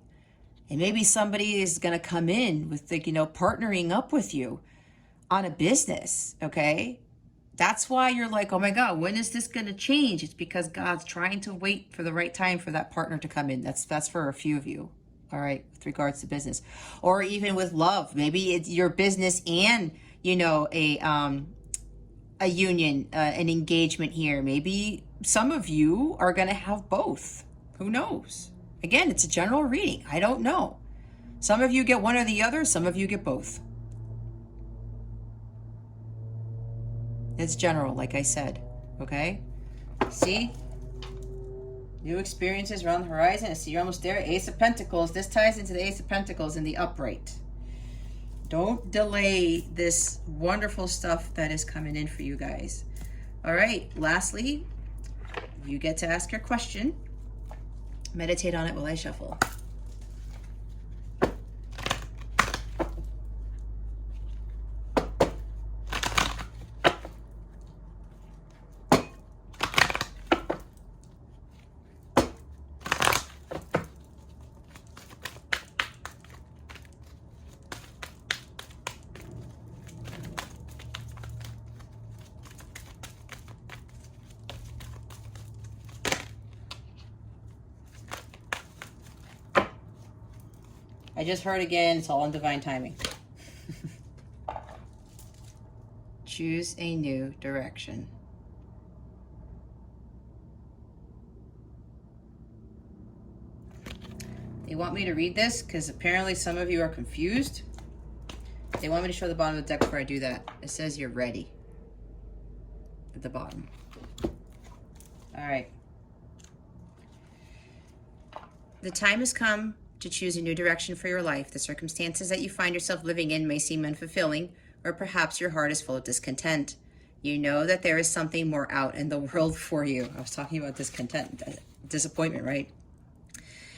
And maybe somebody is going to come in with, like, you know, partnering up with you on a business, okay? That's why you're like, oh my God, when is this going to change? It's because God's trying to wait for the right time for that partner to come in. That's for a few of you, all right, with regards to business. Or even with love. Maybe it's your business and, you know, a union, an engagement here. Maybe some of you are going to have both. Who knows? Again, it's a general reading. I don't know. Some of you get one or the other. Some of you get both. It's general, like I said. Okay? See? New experiences around the horizon. I see you're almost there. Ace of Pentacles. This ties into the Ace of Pentacles in the upright. Don't delay this wonderful stuff that is coming in for you guys. All right. Lastly, you get to ask your question. Meditate on it while I shuffle. I just heard again, it's all in divine timing. Choose a new direction. They want me to read this because apparently some of you are confused. They want me to show the bottom of the deck before I do that. It says you're ready at the bottom. All right. The time has come to choose a new direction for your life. The circumstances that you find yourself living in may seem unfulfilling, or perhaps your heart is full of discontent. You know that there is something more out in the world for you. I was talking about disappointment, right?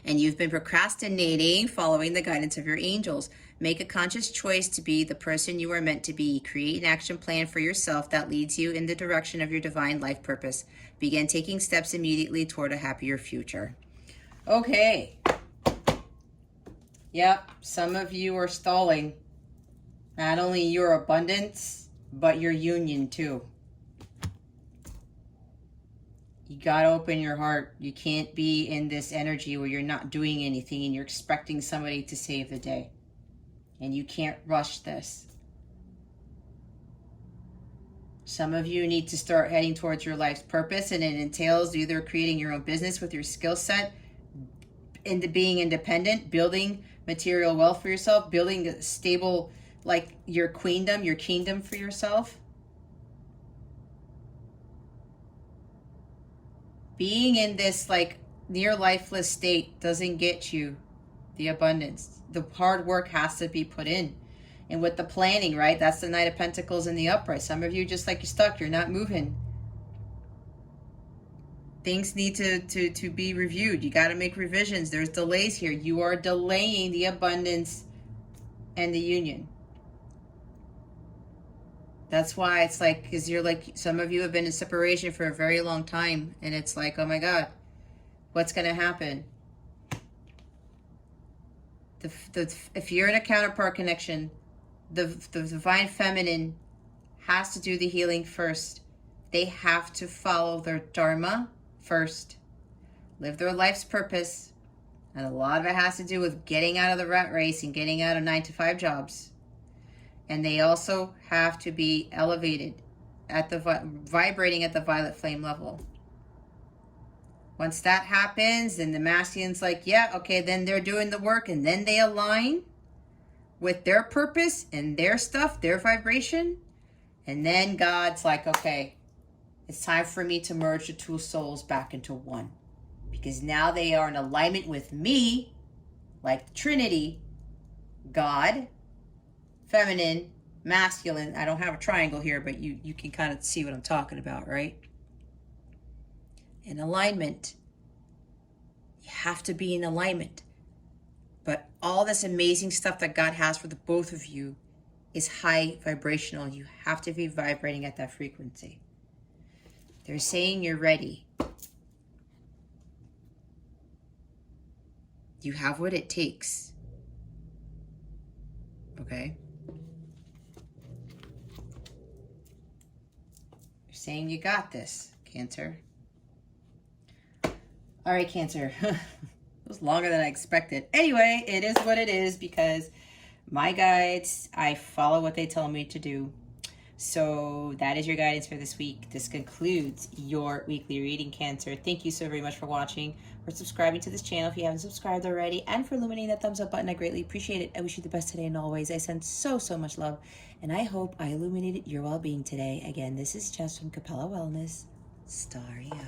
And you've been procrastinating, following the guidance of your angels. Make a conscious choice to be the person you are meant to be. Create an action plan for yourself that leads you in the direction of your divine life purpose. Begin taking steps immediately toward a happier future. Okay. Yep, some of you are stalling. Not only your abundance, but your union too. You gotta open your heart. You can't be in this energy where you're not doing anything and you're expecting somebody to save the day. And you can't rush this. Some of you need to start heading towards your life's purpose, and it entails either creating your own business with your skill set, into being independent, building material wealth for yourself, building a stable, like your queendom, your kingdom for yourself. Being in this like near lifeless state doesn't get you the abundance. The hard work has to be put in. And with the planning, right? That's the Knight of Pentacles in the upright. Some of you just like you're stuck, you're not moving. Things need to be reviewed. You got to make revisions. There's delays here. You are delaying the abundance and the union. That's why it's like, because you're like, some of you have been in separation for a very long time. And it's like, oh my God, what's going to happen? If you're in a counterpart connection, the divine feminine has to do the healing first. They have to follow their dharma first, live their life's purpose, and a lot of it has to do with getting out of the rat race and getting out of 9-to-5 jobs. And they also have to be elevated at the vibrating at the violet flame level. Once that happens, then the masculine's like, yeah, okay, then they're doing the work, and then they align with their purpose and their stuff, their vibration, and then God's like, okay, it's time for me to merge the two souls back into one. Because now they are in alignment with me, like the Trinity, God, feminine, masculine. I don't have a triangle here, but you can kind of see what I'm talking about, right? In alignment. You have to be in alignment. But all this amazing stuff that God has for the both of you is high vibrational. You have to be vibrating at that frequency. They're saying you're ready. You have what it takes. Okay? You're saying you got this, Cancer. All right, Cancer. It was longer than I expected. Anyway, it is what it is because my guides, I follow what they tell me to do. So that is your guidance for this week. This concludes your weekly reading, Cancer. Thank you so very much for watching, for subscribing to this channel if you haven't subscribed already, and for illuminating that thumbs up button. I greatly appreciate it. I wish you the best today and always. I send so much love, and I hope I illuminated your well-being today. Again, this is Jess from Capella Wellness. Starry up.